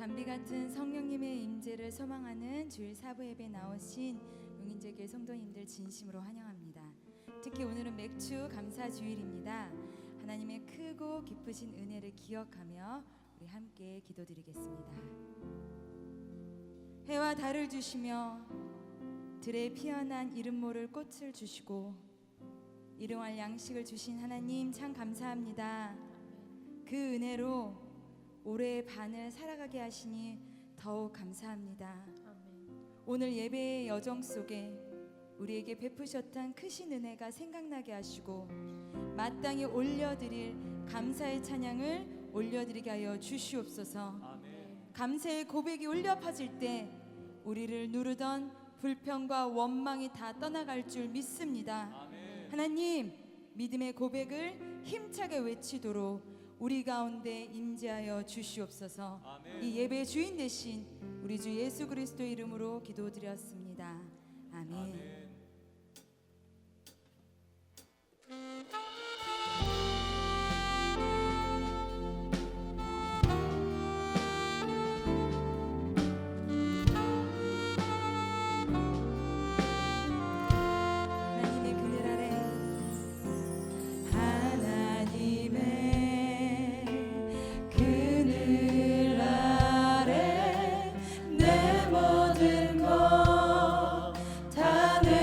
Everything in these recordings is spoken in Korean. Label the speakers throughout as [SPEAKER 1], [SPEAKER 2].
[SPEAKER 1] 단비 같은 성령님의 임재를 소망하는 주일 사부 예배에 나오신 용인제교회 성도님들 진심으로 환영합니다. 특히 오늘은 맥주 감사 주일입니다. 하나님의 크고 기쁘신 은혜를 기억하며 우리 함께 기도드리겠습니다. 해와 달을 주시며 들에 피어난 이름 모를 꽃을 주시고 일용할 양식을 주신 하나님 참 감사합니다. 그 은혜로 올해의 반을 살아가게 하시니 더욱 감사합니다. 오늘 예배의 여정 속에 우리에게 베푸셨던 크신 은혜가 생각나게 하시고 마땅히 올려드릴 감사의 찬양을 올려드리게 하여 주시옵소서. 감사의 고백이 울려 퍼질 때 우리를 누르던 불평과 원망이 다 떠나갈 줄 믿습니다. 하나님, 믿음의 고백을 힘차게 외치도록 우리 가운데 임재하여 주시옵소서. 이 예배의 주인 되신 우리 주 예수 그리스도의 이름으로 기도드렸습니다. 아멘.
[SPEAKER 2] 내 모든 것 다 내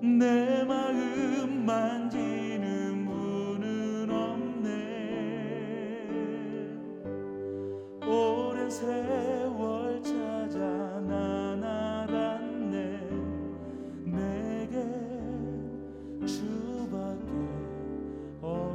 [SPEAKER 2] 내 마음 만지는 분은 없네. 오랜 세월 찾아 난 알았네. 내게 주밖에 없네.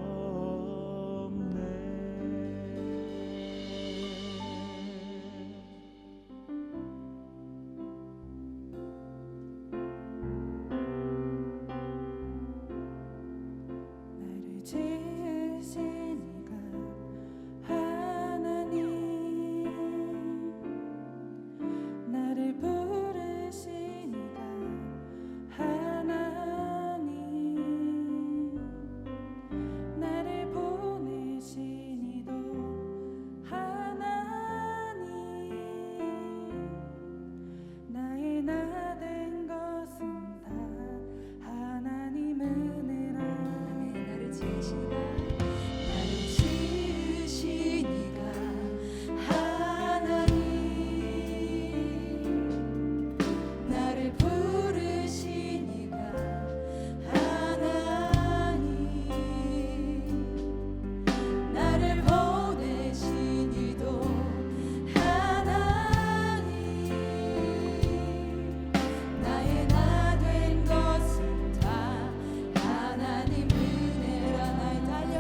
[SPEAKER 1] 나를 지으신 이가 하나님, 나를 부르신 이가 하나님, 나를 보내신 이도 하나님, 나의 나 된 것은 다 하나님 은혜라. 나를 지으시니가 하나님, 나를 부르시니가 하나님, 나를 보내시니도 하나님, 나의 나 된 것은 다 하나님 은혜라. 나의 달려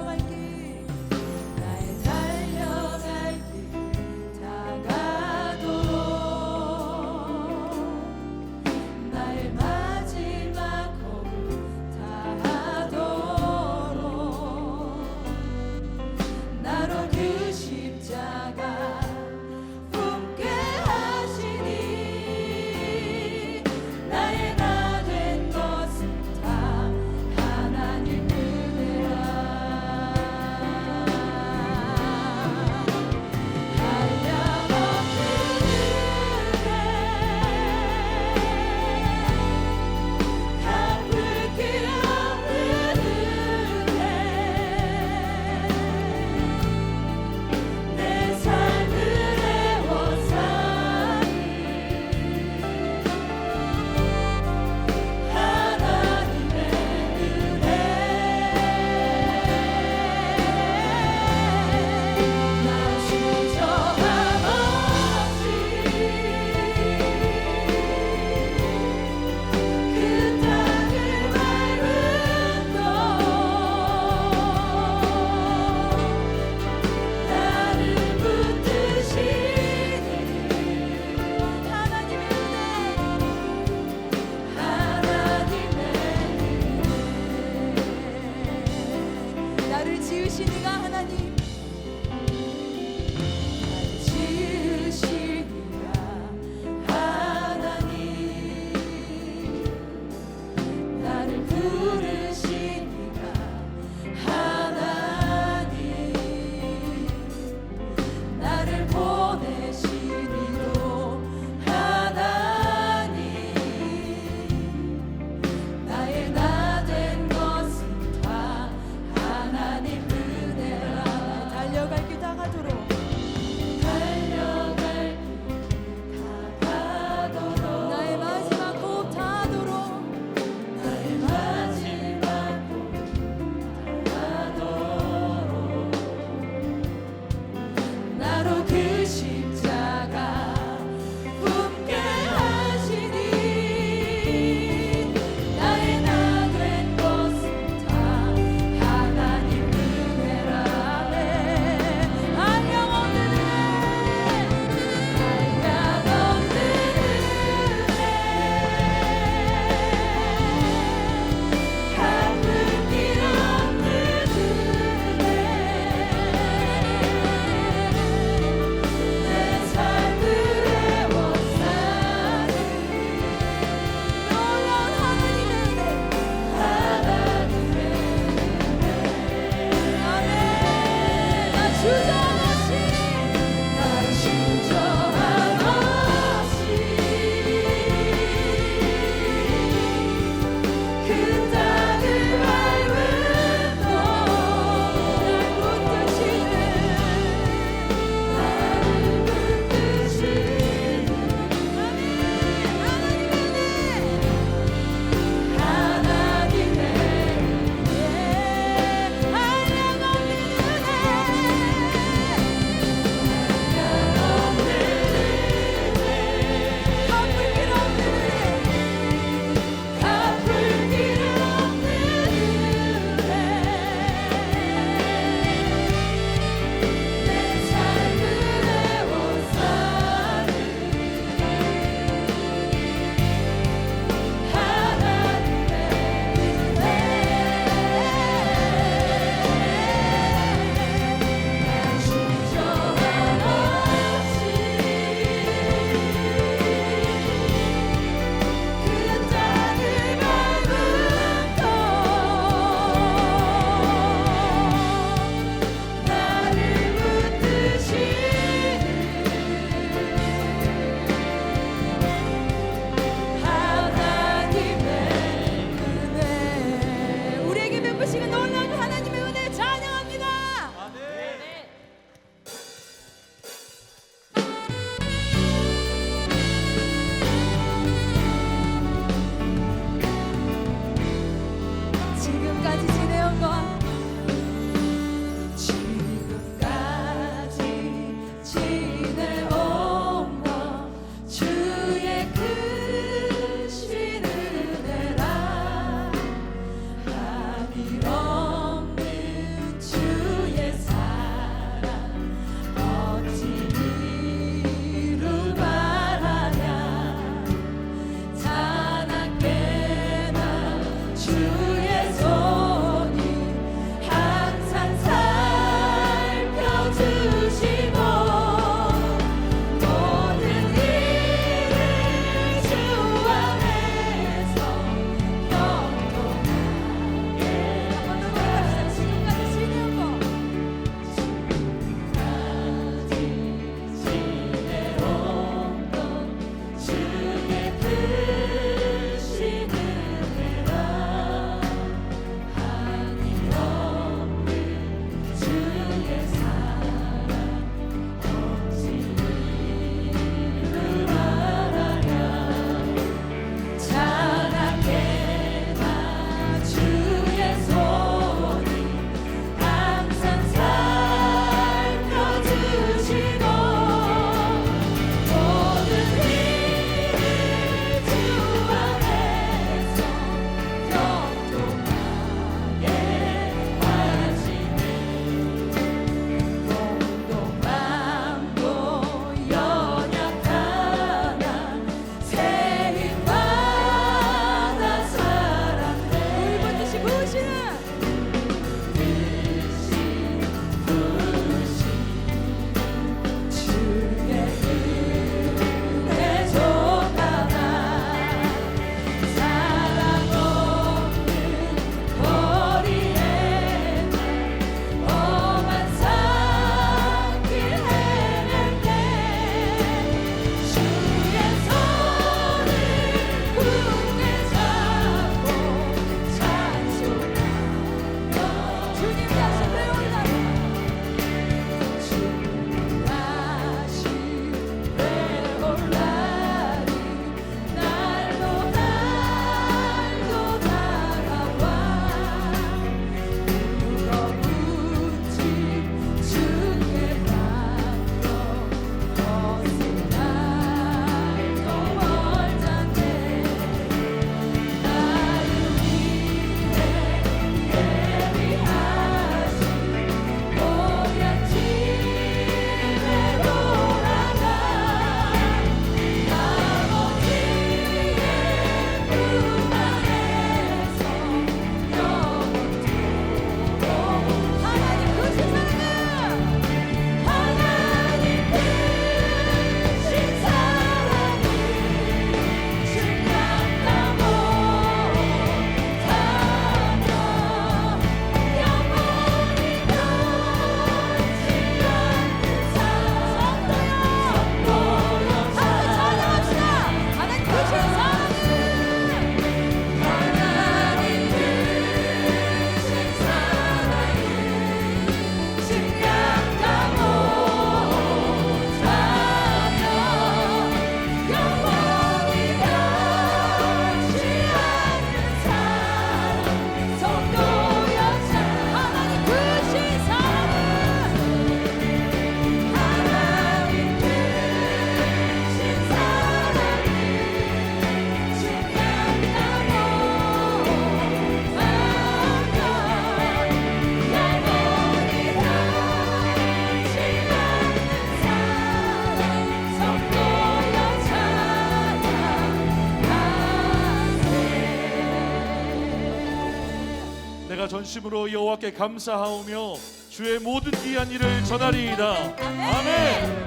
[SPEAKER 2] 내가 전심으로 여호와께 감사하오며 주의 모든 귀한 일을 전하리이다. 아멘.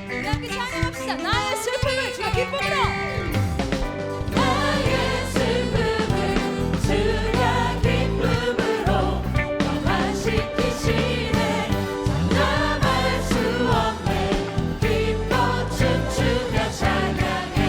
[SPEAKER 1] 우리 함께 찬양합시다. 나의 슬픔을 주의 기쁨으로.
[SPEAKER 3] 나의 슬픔을 주의 기쁨으로 변화시키시네. 장담할 수 없네. 기뻐 춤추며 찬양해.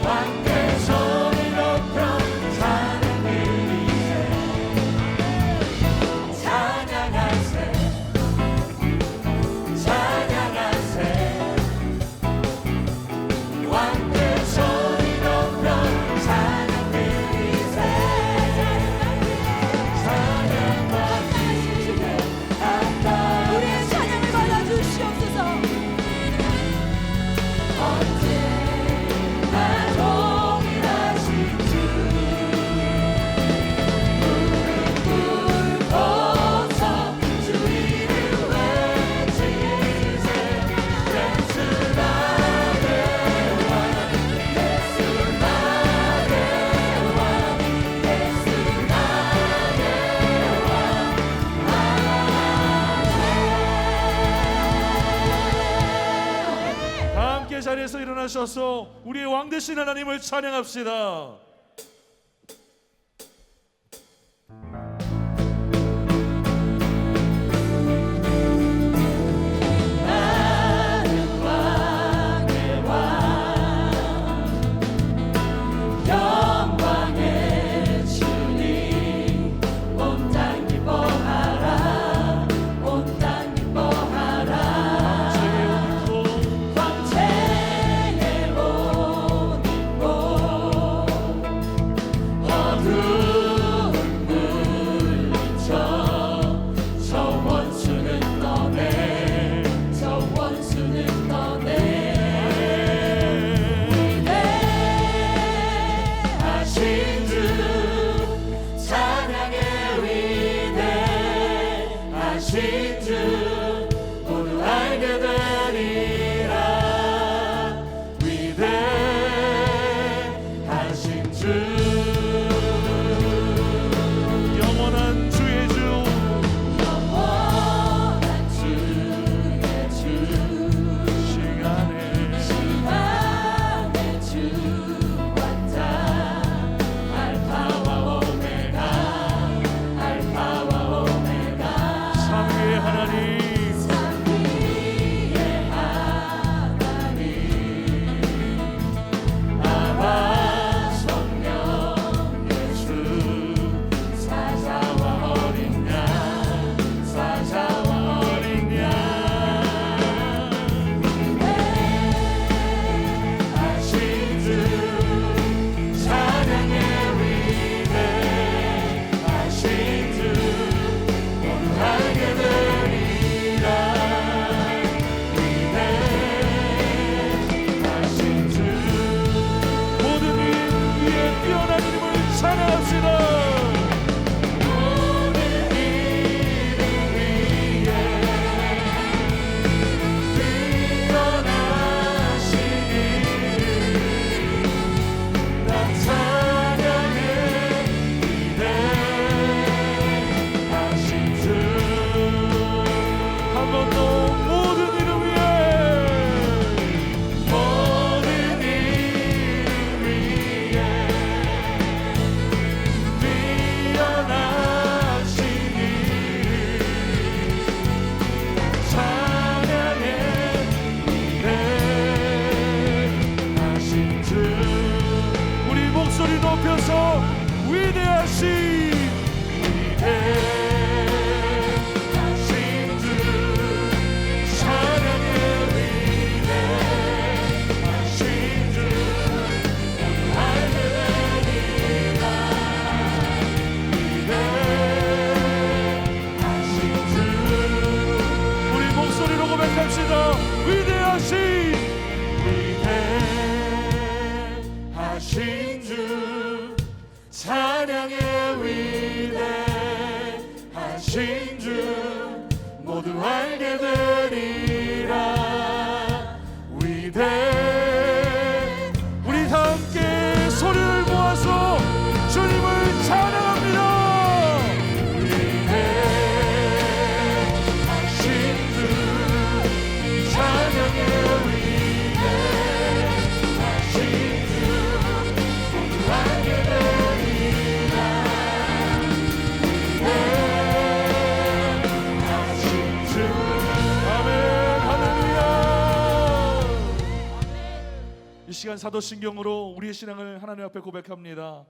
[SPEAKER 3] 왕께 소리 높여 찬양 드리세 찬양하세 찬양하세 왕께 소리 높여 찬양 드리세 찬양 받으시게 한다
[SPEAKER 1] 우리의 찬양을 받아주시옵소서.
[SPEAKER 3] 언제나 동일하신 주 무릎 꿇고서 주 이름 외치세 예수 나의 왕 예수 나의 왕 예수 나의
[SPEAKER 2] 다 함께 자리에서 일어나셔서 우리의 왕 되신 하나님을 찬양합시다.
[SPEAKER 3] 나는 왕의 왕 영광의 주님 온 땅 기뻐하라 온 땅 기뻐하라 광채의 옷 입고 어두운 물리쳐 저 원수는 떠내 저 원수는 떠내 위대하신 주 찬양의 위대하신 주 모두 알게 되리라 위대하신 주
[SPEAKER 2] 영원한 주의 주
[SPEAKER 3] 영원한 주의 주
[SPEAKER 2] 시간에
[SPEAKER 3] 시간의 주 완자 알파와 오메가 알파와 오메가
[SPEAKER 2] 삼위의 하나님
[SPEAKER 3] 삼위의 하나님 아바 성령 예수 사자와 어린 양 사자와 어린 양 위대하신 주 찬양의 위대하신 주 모두 알게 되리라 위대하신 주
[SPEAKER 2] 모든 일 위에 뛰어난 이름을 찬양합시다.
[SPEAKER 3] 모든 이름 위에 뛰어나신 이름 나 찬양해 위대하신 주
[SPEAKER 2] 한 번 더 모든 이름 위에
[SPEAKER 3] 모든 이름 위에 뛰어나신 이름 찬양해 위대하신 주
[SPEAKER 2] 우리 목소리 높여서 위대하신
[SPEAKER 3] 위대하신 주 찬양해 위대하신 주 모두 알게 되리라 위대하신 주
[SPEAKER 2] 우리 목소리로 고백합시다. 위대하신
[SPEAKER 3] 위대하신 주 찬양의 위대하신 주 모두 알게 되리라 위대
[SPEAKER 2] 우리 다 함께 소리를 모아서 주님을 찬양합니다.
[SPEAKER 3] 위대하신 주 찬양의 위대하신 주 모두 알게 되리라 위대하신 주
[SPEAKER 2] 아멘. 사도신경으로 우리의 신앙을 하나님 앞에 고백합니다.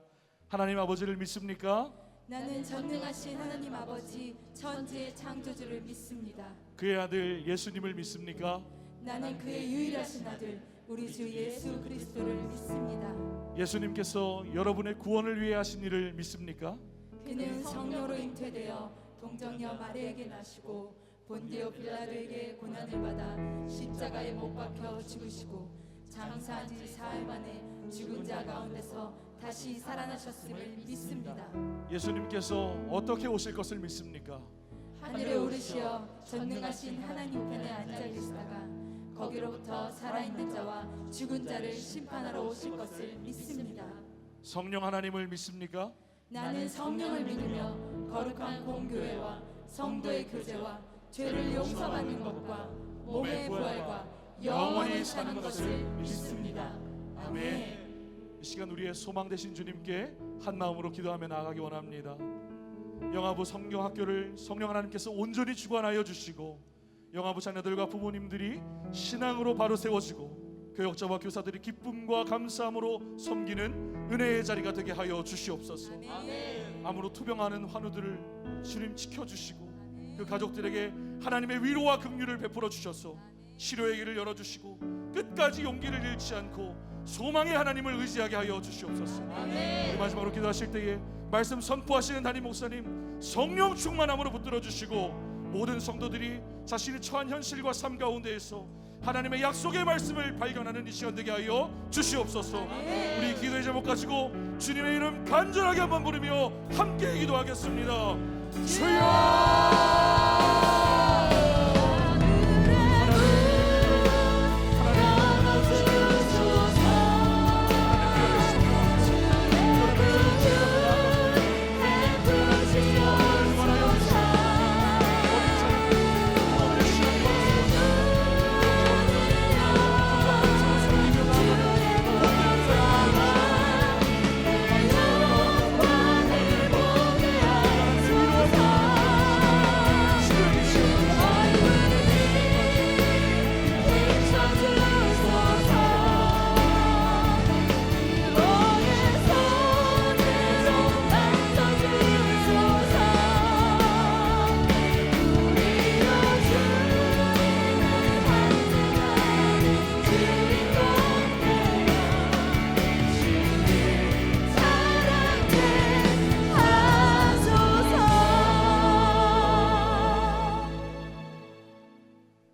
[SPEAKER 2] 하나님 아버지를 믿습니까?
[SPEAKER 1] 나는 전능하신 하나님 아버지 천지의 창조주를 믿습니다.
[SPEAKER 2] 그의 아들 예수님을 믿습니까?
[SPEAKER 1] 나는 그의 유일하신 아들 우리 주 예수 그리스도를 믿습니다.
[SPEAKER 2] 예수님께서 여러분의 구원을 위해 하신 일을 믿습니까?
[SPEAKER 1] 그는 성령으로 잉태되어 동정녀 마리에게 나시고 본디오 빌라도에게 고난을 받아 십자가에 못 박혀 죽으시고 장사한 지 사흘 만에 죽은 자 가운데서 다시 살아나셨음을 믿습니다.
[SPEAKER 2] 예수님께서 어떻게 오실 것을 믿습니까?
[SPEAKER 1] 하늘에 오르시어 전능하신 하나님 편에 앉아 계시다가 거기로부터 살아있는 자와 죽은 자를 심판하러 오실 것을 믿습니다.
[SPEAKER 2] 성령 하나님을 믿습니까?
[SPEAKER 1] 나는 성령을 믿으며 거룩한 공교회와 성도의 교제와 죄를 용서받는 것과 몸의 부활과 영원히 사는 것을 믿습니다. 아멘.
[SPEAKER 2] 이 시간 우리의 소망 되신 주님께 한 마음으로 기도하며 나아가기 원합니다. 영아부 성경학교를 성령 하나님께서 온전히 주관하여 주시고 영아부 자녀들과 부모님들이 신앙으로 바로 세워지고 교역자와 교사들이 기쁨과 감사함으로 섬기는 은혜의 자리가 되게 하여 주시옵소서. 암으로 투병하는 환우들을 주님 지켜주시고 그 가족들에게 하나님의 위로와 긍휼을 베풀어 주셔서 치료의 길을 열어주시고 끝까지 용기를 잃지 않고 소망의 하나님을 의지하게 하여 주시옵소서. 우리 마지막으로 기도하실 때에 말씀 선포하시는 담임 목사님 성령 충만함으로 붙들어 주시고 모든 성도들이 자신이 처한 현실과 삶 가운데에서 하나님의 약속의 말씀을 발견하는 이 시간 되게 하여 주시옵소서. 우리 기도의 제목 가지고 주님의 이름 간절하게 한번 부르며 함께 기도하겠습니다. 주여!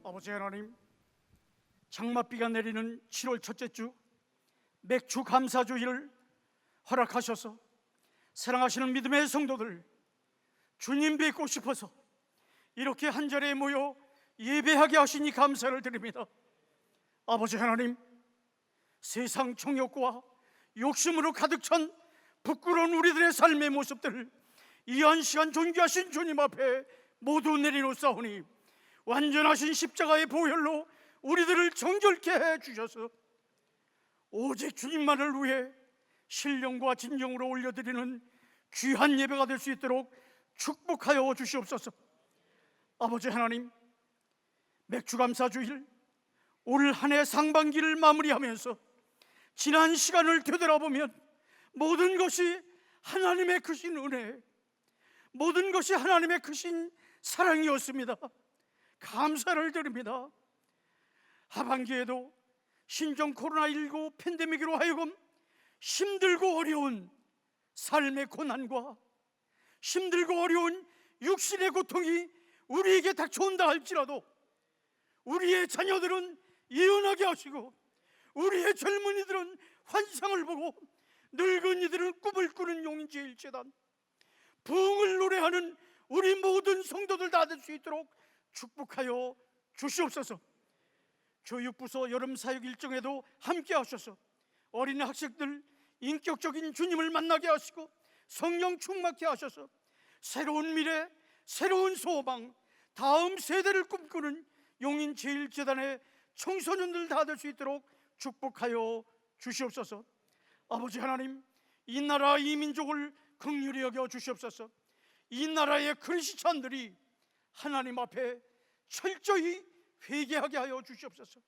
[SPEAKER 4] 아버지 하나님, 장맛비가 내리는 7월 첫째 주 맥주 감사주일을 허락하셔서 사랑하시는 믿음의 성도들 주님 뵙고 싶어서 이렇게 한 자리에 모여 예배하게 하시니 감사를 드립니다. 아버지 하나님, 세상 정욕과 욕심으로 가득 찬 부끄러운 우리들의 삶의 모습들을 이 한 시간 존귀하신 주님 앞에 모두 내려놓사오니 완전하신 십자가의 보혈로 우리들을 정결케 해주셔서 오직 주님만을 위해 신령과 진정으로 올려드리는 귀한 예배가 될 수 있도록 축복하여 주시옵소서. 아버지 하나님, 맥주감사주일 올 한 해 상반기를 마무리하면서 지난 시간을 되돌아보면 모든 것이 하나님의 크신 은혜, 모든 것이 하나님의 크신 사랑이었습니다. 감사를 드립니다. 하반기에도 신종 코로나19 팬데믹으로 하여금 힘들고 어려운 삶의 고난과 힘들고 어려운 육신의 고통이 우리에게 닥쳐온다 할지라도 우리의 자녀들은 예언하게 하시고 우리의 젊은이들은 환상을 보고 늙은이들은 꿈을 꾸는 용인제일재단 부흥을 노래하는 우리 모든 성도들 다 될 수 있도록 축복하여 주시옵소서. 교육부서 여름 사역 일정에도 함께 하셔서 어린 학생들 인격적인 주님을 만나게 하시고 성령 충만케 하셔서 새로운 미래, 새로운 소망, 다음 세대를 꿈꾸는 용인제일재단의 청소년들 다 될 수 있도록 축복하여 주시옵소서. 아버지 하나님, 이 나라 이 민족을 긍휼히 여겨 주시옵소서. 이 나라의 크리스찬들이 하나님 앞에 철저히 회개하게 하여 주시옵소서.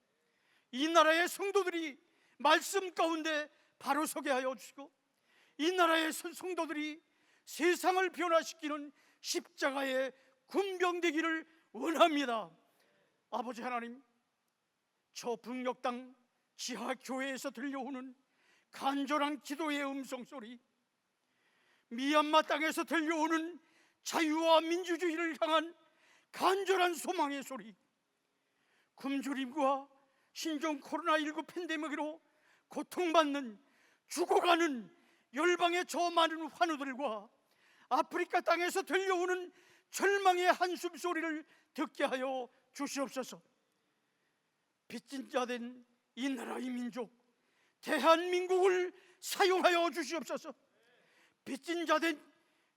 [SPEAKER 4] 이 나라의 성도들이 말씀 가운데 바로 서게 하여 주시고 이 나라의 성도들이 세상을 변화시키는 십자가의 군병되기를 원합니다. 아버지 하나님, 저 북녘 땅 지하교회에서 들려오는 간절한 기도의 음성소리, 미얀마 땅에서 들려오는 자유와 민주주의를 향한 간절한 소망의 소리, 굶주림과 신종 코로나19 팬데믹으로 고통받는 죽어가는 열방의 저 많은 환우들과 아프리카 땅에서 들려오는 절망의 한숨 소리를 듣게 하여 주시옵소서. 빚진 자 된 이 나라의 민족 대한민국을 사용하여 주시옵소서. 빚진 자 된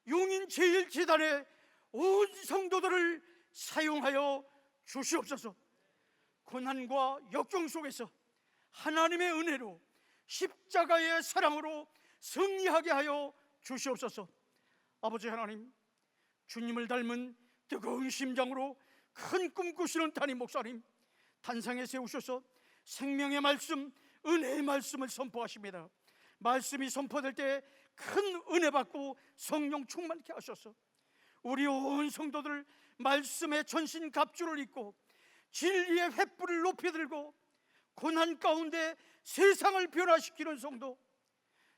[SPEAKER 4] 용인 제일재단의 온 성도들을 사용하여 주시옵소서. 고난과 역경 속에서 하나님의 은혜로 십자가의 사랑으로 승리하게 하여 주시옵소서. 아버지 하나님, 주님을 닮은 뜨거운 심장으로 큰 꿈 꾸시는 담임 목사님 단상에 세우셔서 생명의 말씀, 은혜의 말씀을 선포하십니다. 말씀이 선포될 때 큰 은혜 받고 성령 충만케 하셔서 우리 온 성도들 말씀의 전신 갑주를 입고 진리의 횃불을 높이 들고 고난 가운데 세상을 변화시키는 성도,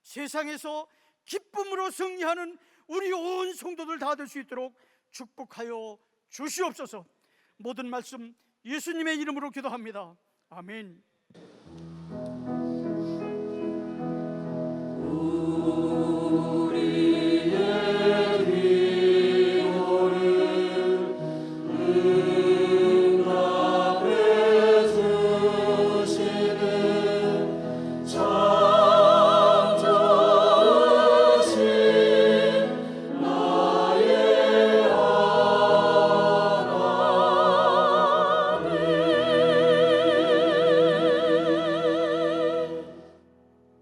[SPEAKER 4] 세상에서 기쁨으로 승리하는 우리 온 성도들 다 될 수 있도록 축복하여 주시옵소서. 모든 말씀 예수님의 이름으로 기도합니다. 아멘.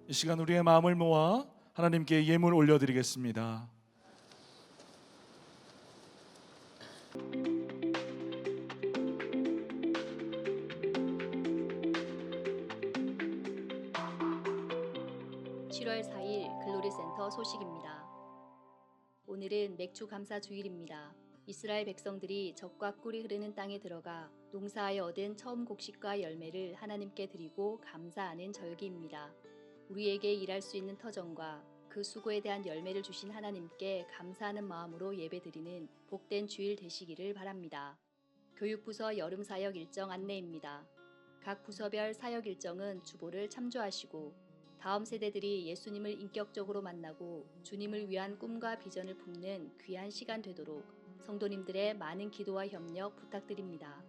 [SPEAKER 2] 이 시간 우리의 마음을 모아 하나님께 예물 올려드리겠습니다.
[SPEAKER 5] (7월 4일) 글로리센터 소식입니다. 오늘은 맥주 감사 주일입니다. 이스라엘 백성들이 젖과 꿀이 흐르는 땅에 들어가 농사하여 얻은 처음 곡식과 열매를 하나님께 드리고 감사하는 절기입니다. 우리에게 일할 수 있는 터전과 그 수고에 대한 열매를 주신 하나님께 감사하는 마음으로 예배드리는 복된 주일 되시기를 바랍니다. 교육부서 여름사역 일정 안내입니다. 각 부서별 사역 일정은 주보를 참조하시고 다음 세대들이 예수님을 인격적으로 만나고 주님을 위한 꿈과 비전을 품는 귀한 시간 되도록 성도님들의 많은 기도와 협력 부탁드립니다.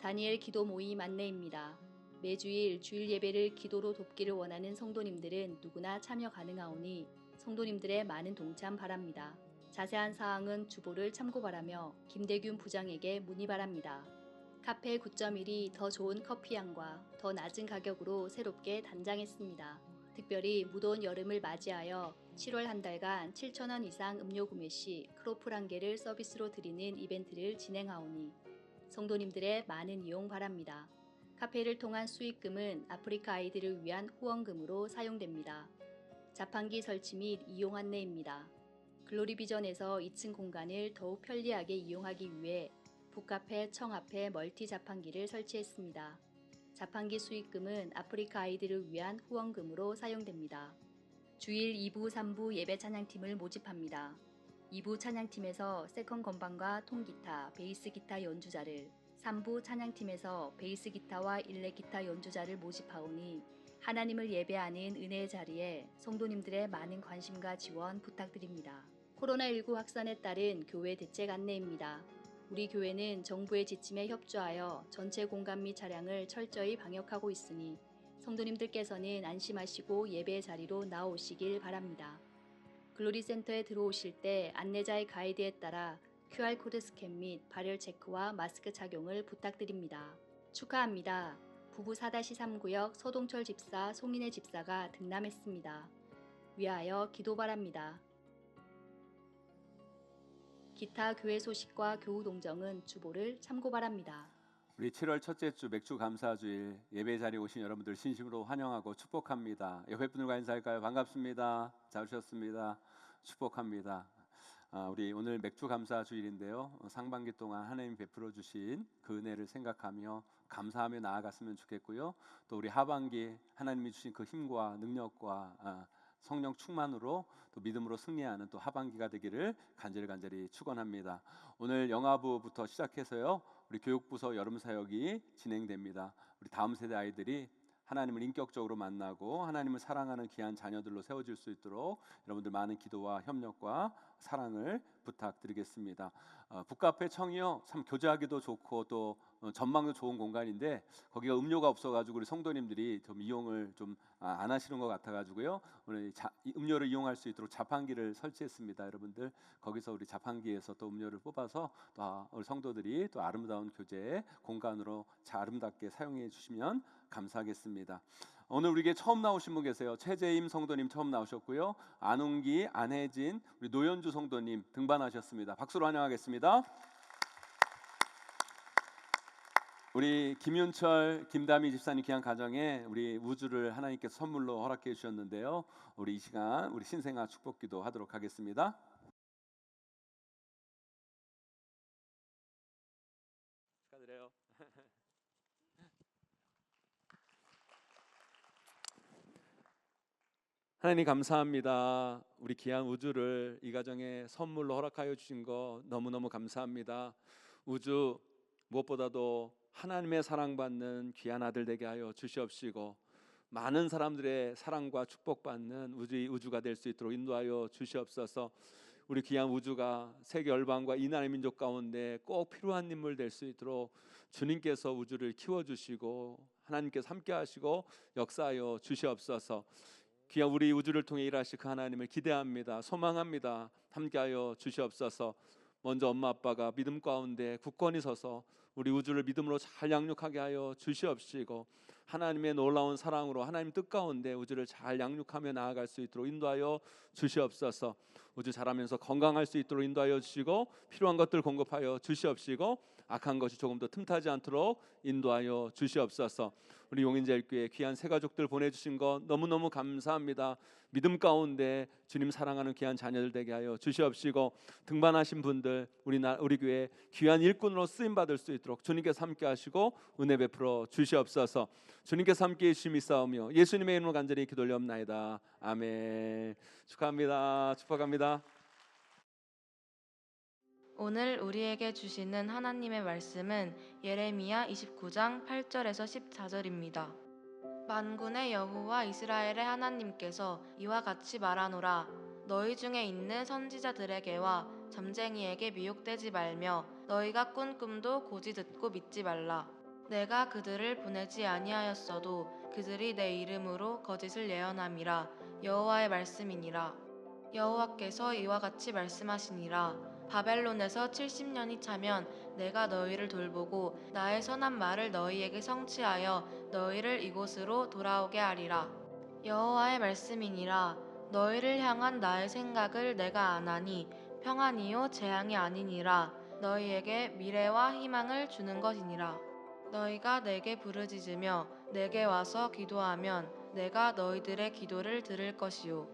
[SPEAKER 5] 다니엘 기도 모임 안내입니다. 매주일 주일 예배를 기도로 돕기를 원하는 성도님들은 누구나 참여 가능하오니 성도님들의 많은 동참 바랍니다. 자세한 사항은 주보를 참고 바라며 김대균 부장에게 문의 바랍니다. 카페 9.1이 더 좋은 커피향과 더 낮은 가격으로 새롭게 단장했습니다. 특별히 무더운 여름을 맞이하여 7월 한 달간 7,000원 이상 음료 구매 시 크로플 1개를 서비스로 드리는 이벤트를 진행하오니 성도님들의 많은 이용 바랍니다. 카페를 통한 수익금은 아프리카 아이들을 위한 후원금으로 사용됩니다. 자판기 설치 및 이용 안내입니다. 글로리비전에서 2층 공간을 더욱 편리하게 이용하기 위해 북카페 청 앞에 멀티 자판기를 설치했습니다. 자판기 수익금은 아프리카 아이들을 위한 후원금으로 사용됩니다. 주일 2부, 3부 예배 찬양팀을 모집합니다. 2부 찬양팀에서 세컨 건반과 통기타, 베이스 기타 연주자를, 3부 찬양팀에서 베이스 기타와 일렉 기타 연주자를 모집하오니 하나님을 예배하는 은혜의 자리에 성도님들의 많은 관심과 지원 부탁드립니다. 코로나19 확산에 따른 교회 대책 안내입니다. 우리 교회는 정부의 지침에 협조하여 전체 공간 및 차량을 철저히 방역하고 있으니 성도님들께서는 안심하시고 예배의 자리로 나오시길 바랍니다. 글로리센터에 들어오실 때 안내자의 가이드에 따라 QR코드 스캔 및 발열 체크와 마스크 착용을 부탁드립니다. 축하합니다. 부부 4-3구역 서동철 집사, 송인혜 집사가 등남했습니다. 위하여 기도 바랍니다. 기타 교회 소식과 교우 동정은 주보를 참고 바랍니다.
[SPEAKER 6] 우리 7월 첫째 주 맥주 감사주일 예배 자리에 오신 여러분들 진심으로 환영하고 축복합니다. 옆에 분들과 인사할까요? 반갑습니다. 잘 오셨습니다. 축복합니다. 우리 오늘 맥주 감사주일인데요. 상반기 동안 하나님 베풀어 주신 그 은혜를 생각하며 감사하며 나아갔으면 좋겠고요. 또 우리 하반기 하나님이 주신 그 힘과 능력과 성령 충만으로 또 믿음으로 승리하는 또 하반기가 되기를 간절히 축원합니다. 오늘 영아부부터 시작해서요. 우리 교육부서 여름 사역이 진행됩니다. 우리 다음 세대 아이들이 하나님을 인격적으로 만나고 하나님을 사랑하는 귀한 자녀들로 세워질 수 있도록 여러분들 많은 기도와 협력과 사랑을 부탁드리겠습니다. 북카페 청이요 참 교제하기도 좋고 또 전망도 좋은 공간인데 거기가 음료가 없어가지고 우리 성도님들이 좀 이용을 좀 안 하시는 것 같아가지고요. 오늘 음료를 이용할 수 있도록 자판기를 설치했습니다. 여러분들 거기서 우리 자판기에서 또 음료를 뽑아서 또 우리 성도들이 또 아름다운 교제 공간으로 잘 아름답게 사용해 주시면 감사하겠습니다. 오늘 우리에게 처음 나오신 분 계세요. 최재임 성도님 처음 나오셨고요. 안웅기, 안혜진, 우리 노현주 성도님 등반하셨습니다. 박수로 환영하겠습니다. 우리 김윤철, 김다미 집사님 귀한 가정에 우리 우주를 하나님께서 선물로 허락해 주셨는데요. 우리 이 시간 우리 신생아 축복기도 하도록 하겠습니다. 축하드려요. 하나님 감사합니다. 우리 귀한 우주를 이 가정에 선물로 허락하여 주신 거 너무너무 감사합니다. 우주 무엇보다도 하나님의 사랑받는 귀한 아들 되게 하여 주시옵시고 많은 사람들의 사랑과 축복받는 우주가 될 수 있도록 인도하여 주시옵소서. 우리 귀한 우주가 세계 열방과 이 나라의 민족 가운데 꼭 필요한 인물 될 수 있도록 주님께서 우주를 키워주시고 하나님께서 함께하시고 역사하여 주시옵소서. 귀한 우리 우주를 통해 일하실 그 하나님을 기대합니다. 소망합니다. 함께하여 주시옵소서. 먼저 엄마 아빠가 믿음 가운데 굳건히 서서 우리 우주를 믿음으로 잘 양육하게 하여 주시옵시고 하나님의 놀라운 사랑으로 하나님 뜻 가운데 우주를 잘 양육하며 나아갈 수 있도록 인도하여 주시옵소서. 우주 자라면서 건강할 수 있도록 인도하여 주시고 필요한 것들 공급하여 주시옵시고 악한 것이 조금 더 틈타지 않도록 인도하여 주시옵소서. 우리 용인제일교회 귀한 새 가족들 보내주신 것 너무너무 감사합니다. 믿음 가운데 주님 사랑하는 귀한 자녀들 되게 하여 주시옵시고 등반하신 분들 우리 교회 귀한 일꾼으로 쓰임 받을 수 있도록 주님께서 함께 하시고 은혜 베풀어 주시옵소서. 주님께서 함께 해주심이 싸우며 예수님의 이름으로 간절히 기도 올려옵나이다. 아멘. 축하합니다. 축복합니다.
[SPEAKER 7] 오늘 우리에게 주시는 하나님의 말씀은 예레미야 29장 8절에서 14절입니다. 만군의 여호와 이스라엘의 하나님께서 이와 같이 말하노라. 너희 중에 있는 선지자들에게와 점쟁이에게 미혹되지 말며 너희가 꾼 꿈도 고지 듣고 믿지 말라. 내가 그들을 보내지 아니하였어도 그들이 내 이름으로 거짓을 예언함이라. 여호와의 말씀이니라. 여호와께서 이와 같이 말씀하시니라. 바벨론에서 70년이 차면 내가 너희를 돌보고 나의 선한 말을 너희에게 성취하여 너희를 이곳으로 돌아오게 하리라. 여호와의 말씀이니라. 너희를 향한 나의 생각을 내가 아나니 평안이요 재앙이 아니니라. 너희에게 미래와 희망을 주는 것이니라. 너희가 내게 부르짖으며 내게 와서 기도하면 내가 너희들의 기도를 들을 것이요.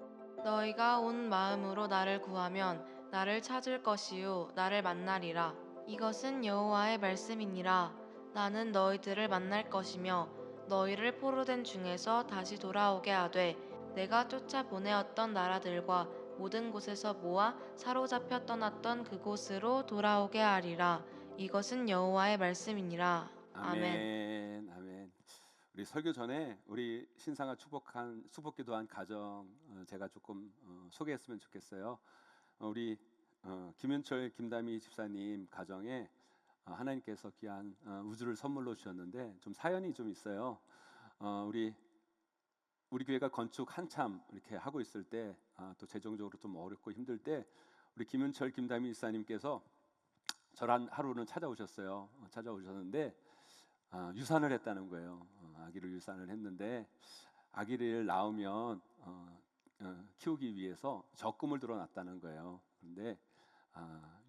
[SPEAKER 7] 너희가 온 마음으로 나를 구하면 나를 찾을 것이요 나를 만나리라. 이것은 여호와의 말씀이니라. 나는 너희들을 만날 것이며 너희를 포로된 중에서 다시 돌아오게 하되 내가 쫓아 보내었던 나라들과 모든 곳에서 모아 사로잡혀 떠났던 그곳으로 돌아오게 하리라. 이것은 여호와의 말씀이니라. 아멘.
[SPEAKER 6] 아멘. 우리 설교 전에 우리 신상아 축복기도한 가정 제가 조금 소개했으면 좋겠어요. 우리 김윤철, 김다미 집사님 가정에 하나님께서 귀한 우주를 선물로 주셨는데 좀 사연이 좀 있어요. 우리 교회가 건축 한참 이렇게 하고 있을 때 또 재정적으로 좀 어렵고 힘들 때 우리 김윤철, 김다미 집사님께서 저를 하루는 찾아오셨는데 유산을 했다는 거예요. 아기를 유산을 했는데 아기를 낳으면 키우기 위해서 적금을 들어놨다는 거예요. 그런데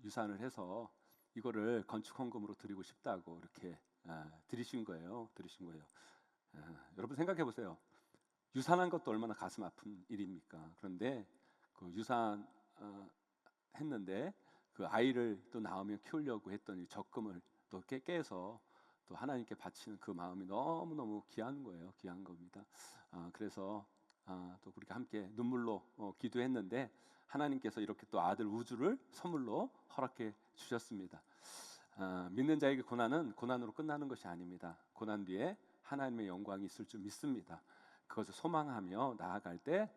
[SPEAKER 6] 유산을 해서 이거를 건축 헌금으로 드리고 싶다고 이렇게 들이신 거예요. 여러분 생각해 보세요. 유산한 것도 얼마나 가슴 아픈 일입니까? 그런데 그 유산 했는데 그 아이를 또 낳으며 키우려고 했던 이 적금을 또 깨서 또 하나님께 바치는 그 마음이 너무너무 귀한 거예요. 귀한 겁니다. 그래서 또 우리가 함께 눈물로 기도했는데 하나님께서 이렇게 또 아들 우주를 선물로 허락해 주셨습니다. 믿는 자에게 고난은 고난으로 끝나는 것이 아닙니다. 고난 뒤에 하나님의 영광이 있을 줄 믿습니다. 그것을 소망하며 나아갈 때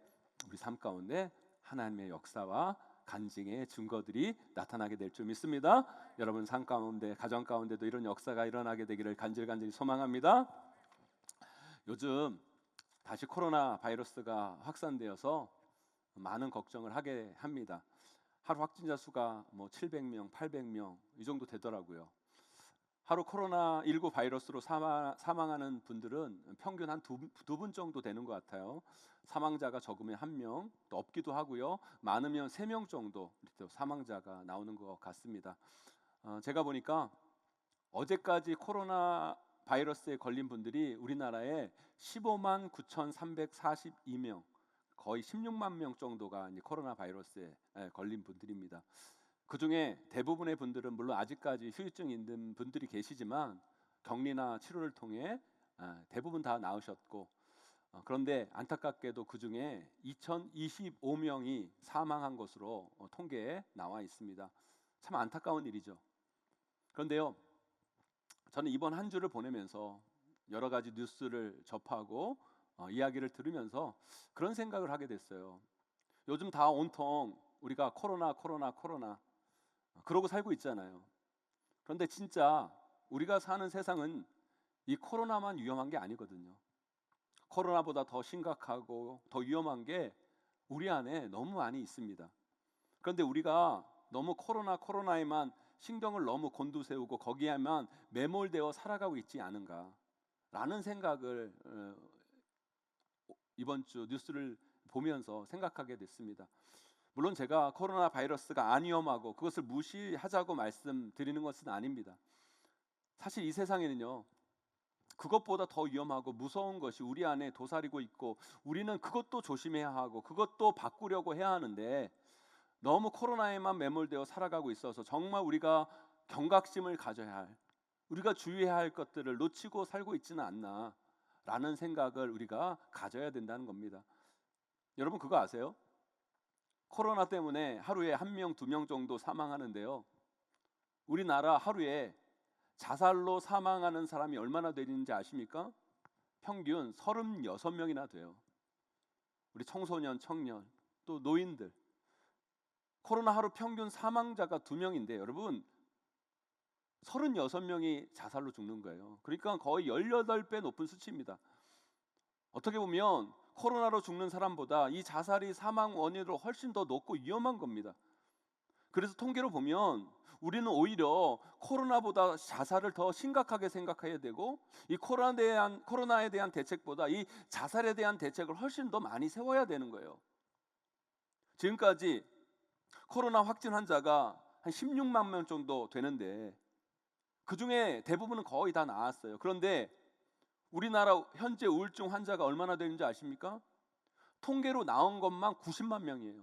[SPEAKER 6] 우리 삶 가운데 하나님의 역사와 간증의 증거들이 나타나게 될 줄 믿습니다. 여러분 삶 가운데, 가정 가운데도 이런 역사가 일어나게 되기를 간절히 소망합니다. 요즘 다시 코로나 바이러스가 확산되어서 많은 걱정을 하게 합니다. 하루 확진자 수가 뭐 700명, 800명 이 정도 되더라고요. 하루 코로나19 바이러스로 사망하는 분들은 평균 한 두 분 정도 되는 것 같아요. 사망자가 적으면 1명, 또 없기도 하고요. 많으면 3명 정도 또 사망자가 나오는 것 같습니다. 제가 보니까 어제까지 코로나 바이러스에 걸린 분들이 우리나라에 15만 9,342명, 거의 16만 명 정도가 이제 코로나 바이러스에 걸린 분들입니다. 그 중에 대부분의 분들은 물론 아직까지 후유증 있는 분들이 계시지만 격리나 치료를 통해 대부분 다 나으셨고, 그런데 안타깝게도 그 중에 2,025명이 사망한 것으로 통계에 나와 있습니다. 참 안타까운 일이죠. 그런데요, 저는 이번 한 주를 보내면서 여러 가지 뉴스를 접하고 이야기를 들으면서 그런 생각을 하게 됐어요. 요즘 다 온통 우리가 코로나 그러고 살고 있잖아요. 그런데 진짜 우리가 사는 세상은 이 코로나만 위험한 게 아니거든요. 코로나보다 더 심각하고 더 위험한 게 우리 안에 너무 많이 있습니다. 그런데 우리가 너무 코로나에만 신경을 너무 곤두세우고 거기에만 매몰되어 살아가고 있지 않은가라는 생각을 이번 주 뉴스를 보면서 생각하게 됐습니다. 물론 제가 코로나 바이러스가 안 위험하고 그것을 무시하자고 말씀드리는 것은 아닙니다. 사실 이 세상에는요, 그것보다 더 위험하고 무서운 것이 우리 안에 도사리고 있고 우리는 그것도 조심해야 하고 그것도 바꾸려고 해야 하는데 너무 코로나에만 매몰되어 살아가고 있어서 정말 우리가 경각심을 가져야 할, 우리가 주의해야 할 것들을 놓치고 살고 있지는 않나 라는 생각을 우리가 가져야 된다는 겁니다. 여러분 그거 아세요? 코로나 때문에 하루에 1명, 2명 정도 사망하는데요, 우리나라 하루에 자살로 사망하는 사람이 얼마나 되는지 아십니까? 평균 36명이나 돼요. 우리 청소년, 청년, 또 노인들, 코로나 하루 평균 사망자가 2명인데 여러분 36명이 자살로 죽는 거예요. 그러니까 거의 18배 높은 수치입니다. 어떻게 보면 코로나로 죽는 사람보다 이 자살이 사망 원인으로 훨씬 더 높고 위험한 겁니다. 그래서 통계로 보면 우리는 오히려 코로나보다 자살을 더 심각하게 생각해야 되고 이 코로나에 대한 대책보다 이 자살에 대한 대책을 훨씬 더 많이 세워야 되는 거예요. 지금까지 코로나 확진 환자가 한 16만 명 정도 되는데 그 중에 대부분은 거의 다 나았어요. 그런데 우리나라 현재 우울증 환자가 얼마나 되는지 아십니까? 통계로 나온 것만 90만 명이에요.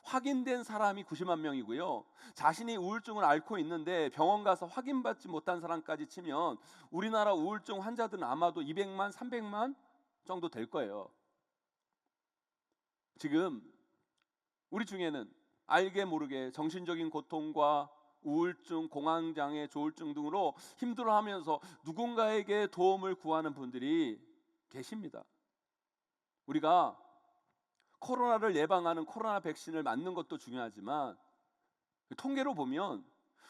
[SPEAKER 6] 확인된 사람이 90만 명이고요. 자신이 우울증을 앓고 있는데 병원 가서 확인받지 못한 사람까지 치면 우리나라 우울증 환자들은 아마도 200만, 300만 정도 될 거예요. 지금 우리 중에는 알게 모르게 정신적인 고통과 우울증, 공황장애, 조울증 등으로 힘들어하면서 누군가에게 도움을 구하는 분들이 계십니다. 우리가 코로나를 예방하는 코로나 백신을 맞는 것도 중요하지만 통계로 보면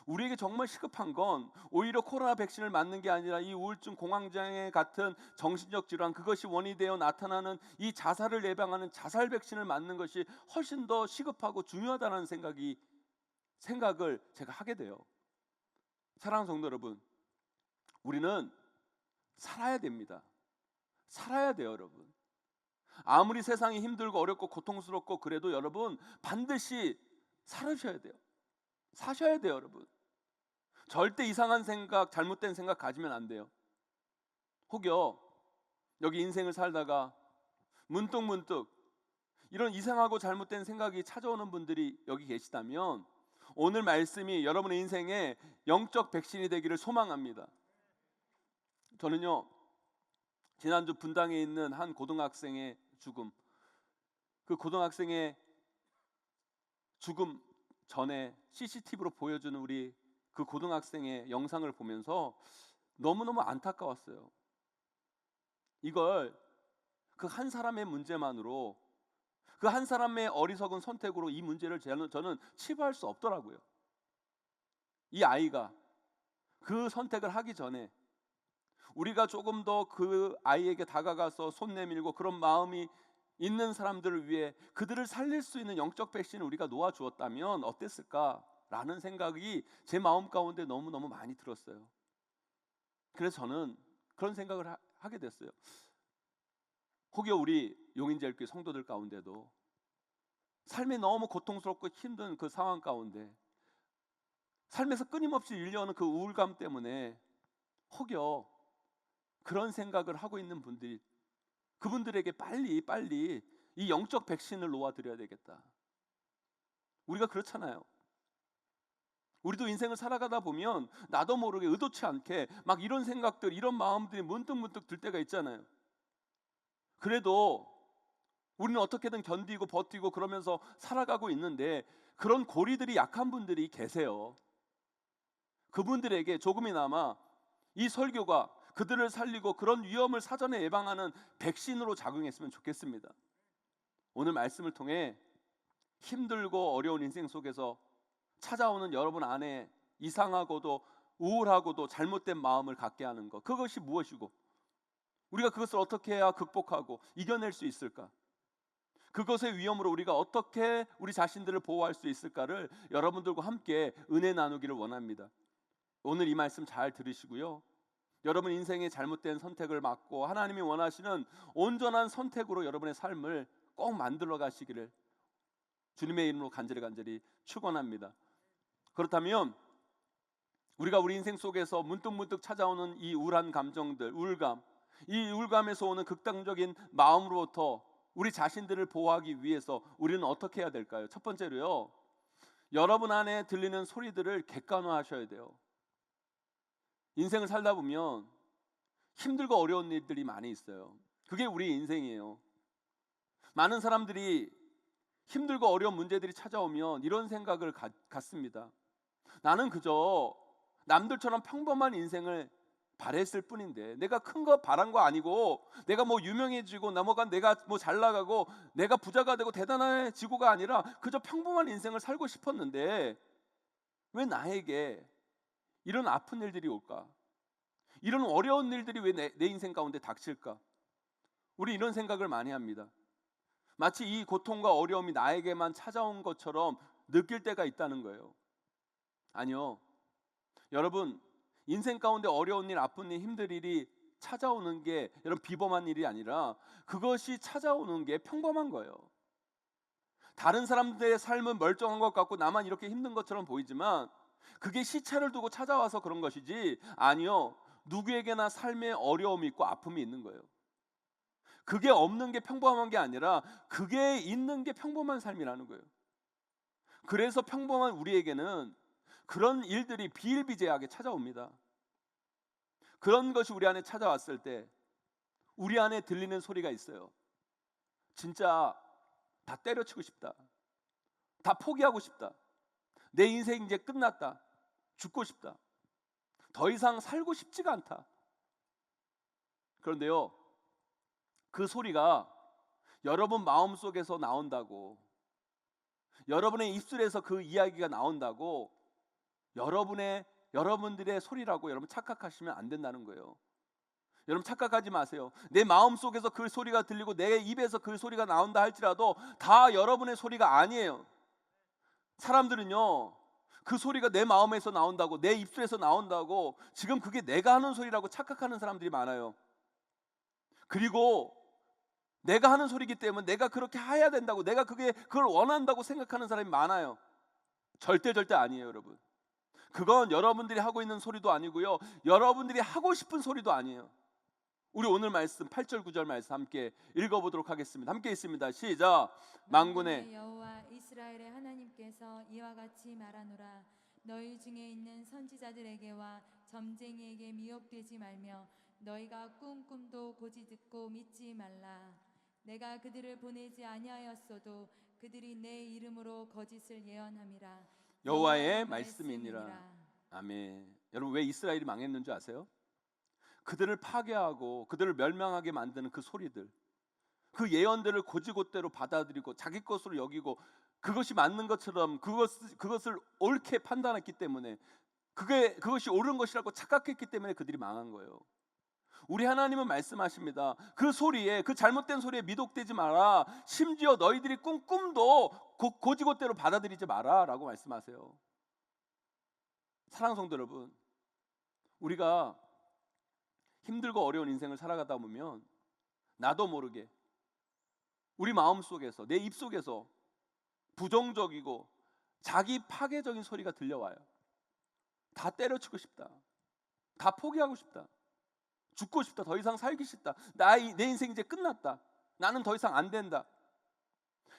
[SPEAKER 6] 우리에게 정말 시급한 건 오히려 코로나 백신을 맞는 게 아니라 이 우울증, 공황장애 같은 정신적 질환, 그것이 원인이 되어 나타나는 이 자살을 예방하는 자살 백신을 맞는 것이 훨씬 더 시급하고 중요하다는 생각을 제가 하게 돼요. 사랑하는 성도 여러분, 우리는 살아야 됩니다. 살아야 돼요, 여러분. 아무리 세상이 힘들고 어렵고 고통스럽고 그래도 여러분 반드시 살으셔야 돼요. 사셔야 돼요, 여러분. 절대 이상한 생각, 잘못된 생각 가지면 안 돼요. 혹여 여기 인생을 살다가 문득문득 이런 이상하고 잘못된 생각이 찾아오는 분들이 여기 계시다면 오늘 말씀이 여러분의 인생에 영적 백신이 되기를 소망합니다. 저는요, 지난주 분당에 있는 한 고등학생의 죽음, 그 고등학생의 죽음 전에 CCTV로 보여주는 우리 그 고등학생의 영상을 보면서 너무너무 안타까웠어요. 이걸 그 한 사람의 문제만으로, 그 한 사람의 어리석은 선택으로 이 문제를 저는 치부할 수 없더라고요. 이 아이가 그 선택을 하기 전에 우리가 조금 더 그 아이에게 다가가서 손 내밀고 그런 마음이 있는 사람들을 위해 그들을 살릴 수 있는 영적 백신을 우리가 놓아주었다면 어땠을까라는 생각이 제 마음 가운데 너무너무 많이 들었어요. 그래서 저는 그런 생각을 하게 됐어요. 혹여 우리 용인제일교회 성도들 가운데도 삶이 너무 고통스럽고 힘든 그 상황 가운데 삶에서 끊임없이 일려오는 그 우울감 때문에 혹여 그런 생각을 하고 있는 분들이, 그분들에게 빨리 이 영적 백신을 놓아드려야 되겠다. 우리가 그렇잖아요. 우리도 인생을 살아가다 보면 나도 모르게 의도치 않게 막 이런 생각들, 이런 마음들이 문득문득 들 때가 있잖아요. 그래도 우리는 어떻게든 견디고 버티고 그러면서 살아가고 있는데 그런 고리들이 약한 분들이 계세요. 그분들에게 조금이나마 이 설교가 그들을 살리고 그런 위험을 사전에 예방하는 백신으로 작용했으면 좋겠습니다. 오늘 말씀을 통해 힘들고 어려운 인생 속에서 찾아오는 여러분 안에 이상하고도 우울하고도 잘못된 마음을 갖게 하는 것, 그것이 무엇이고 우리가 그것을 어떻게 해야 극복하고 이겨낼 수 있을까? 그것의 위험으로 우리가 어떻게 우리 자신들을 보호할 수 있을까를 여러분들과 함께 은혜 나누기를 원합니다. 오늘 이 말씀 잘 들으시고요, 여러분 인생의 잘못된 선택을 막고 하나님이 원하시는 온전한 선택으로 여러분의 삶을 꼭 만들어 가시기를 주님의 이름으로 간절히 축원합니다. 그렇다면 우리가 우리 인생 속에서 문득문득 찾아오는 이 우울한 감정들, 우울감, 이 우울감에서 오는 극단적인 마음으로부터 우리 자신들을 보호하기 위해서 우리는 어떻게 해야 될까요? 첫 번째로요, 여러분 안에 들리는 소리들을 객관화하셔야 돼요. 인생을 살다 보면 힘들고 어려운 일들이 많이 있어요. 그게 우리 인생이에요. 많은 사람들이 힘들고 어려운 문제들이 찾아오면 이런 생각을 갖습니다. 나는 그저 남들처럼 평범한 인생을 바랬을 뿐인데, 내가 큰 거 바란 거 아니고, 내가 뭐 유명해지고 내가 뭐 잘 나가고 내가 부자가 되고 대단해지고가 아니라 그저 평범한 인생을 살고 싶었는데 왜 나에게 이런 아픈 일들이 올까? 이런 어려운 일들이 왜 내 인생 가운데 닥칠까? 우리 이런 생각을 많이 합니다. 마치 이 고통과 어려움이 나에게만 찾아온 것처럼 느낄 때가 있다는 거예요. 아니요. 여러분, 인생 가운데 어려운 일, 아픈 일, 힘든 일이 찾아오는 게 여러분 비범한 일이 아니라 그것이 찾아오는 게 평범한 거예요. 다른 사람들의 삶은 멀쩡한 것 같고 나만 이렇게 힘든 것처럼 보이지만 그게 시차를 두고 찾아와서 그런 것이지, 아니요, 누구에게나 삶에 어려움이 있고 아픔이 있는 거예요. 그게 없는 게 평범한 게 아니라 그게 있는 게 평범한 삶이라는 거예요. 그래서 평범한 우리에게는 그런 일들이 비일비재하게 찾아옵니다. 그런 것이 우리 안에 찾아왔을 때 우리 안에 들리는 소리가 있어요. 진짜 다 때려치고 싶다. 다 포기하고 싶다. 내 인생 이제 끝났다. 죽고 싶다. 더 이상 살고 싶지가 않다. 그런데요, 그 소리가 여러분 마음속에서 나온다고, 여러분의 입술에서 그 이야기가 나온다고 여러분들의 소리라고 여러분 착각하시면 안 된다는 거예요. 여러분 착각하지 마세요. 내 마음속에서 그 소리가 들리고 내 입에서 그 소리가 나온다 할지라도 다 여러분의 소리가 아니에요. 사람들은요, 그 소리가 내 마음에서 나온다고, 내 입술에서 나온다고 지금 그게 내가 하는 소리라고 착각하는 사람들이 많아요. 그리고 내가 하는 소리이기 때문에 내가 그렇게 해야 된다고, 내가 그걸 원한다고 생각하는 사람이 많아요. 절대 아니에요, 여러분. 그건 여러분들이 하고 있는 소리도 아니고요, 여러분들이 하고 싶은 소리도 아니에요. 우리 오늘 말씀 8절 9절 말씀 함께 읽어보도록 하겠습니다. 함께 있습니다. 시작. 만군의
[SPEAKER 1] 여호와 이스라엘의 하나님께서 이와 같이 말하노라. 너희 중에 있는 선지자들에게와 점쟁이에게 미혹되지 말며 너희가 꿈도 고지 듣고 믿지 말라. 내가 그들을 보내지 아니하였어도 그들이 내 이름으로 거짓을 예언함이라.
[SPEAKER 6] 여호와의 말씀이니라. 아멘. 여러분, 왜 이스라엘이 망했는 줄 아세요? 그들을 파괴하고 그들을 멸망하게 만드는 그 소리들, 그 예언들을 고지곳대로 받아들이고 자기 것으로 여기고 그것이 맞는 것처럼 그것을 옳게 판단했기 때문에, 그것이 옳은 것이라고 착각했기 때문에 그들이 망한 거예요. 우리 하나님은 말씀하십니다. 그 소리에, 그 잘못된 소리에 미독되지 마라. 심지어 너희들이 꿈도 고지곳대로 받아들이지 마라 라고 말씀하세요. 사랑하는 성도 여러분, 우리가 힘들고 어려운 인생을 살아가다 보면 나도 모르게 우리 마음속에서, 내 입속에서 부정적이고 자기 파괴적인 소리가 들려와요. 다 때려치고 싶다, 다 포기하고 싶다, 죽고 싶다, 더 이상 살기 싫다, 내 인생 이제 끝났다, 나는 더 이상 안 된다.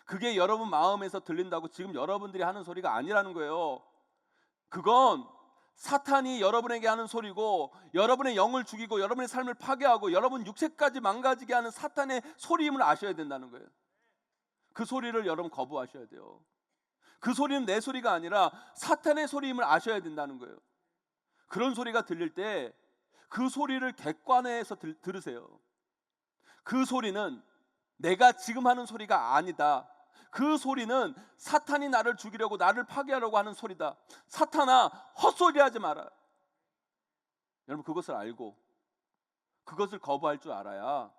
[SPEAKER 6] 그게 여러분 마음에서 들린다고 지금 여러분들이 하는 소리가 아니라는 거예요. 그건 사탄이 여러분에게 하는 소리고, 여러분의 영을 죽이고 여러분의 삶을 파괴하고 여러분 육체까지 망가지게 하는 사탄의 소리임을 아셔야 된다는 거예요. 그 소리를 여러분 거부하셔야 돼요. 그 소리는 내 소리가 아니라 사탄의 소리임을 아셔야 된다는 거예요. 그런 소리가 들릴 때 그 소리를 객관해서 들으세요. 그 소리는 내가 지금 하는 소리가 아니다. 그 소리는 사탄이 나를 죽이려고, 나를 파괴하려고 하는 소리다. 사탄아, 헛소리하지 마라. 여러분, 그것을 알고 그것을 거부할 줄 알아야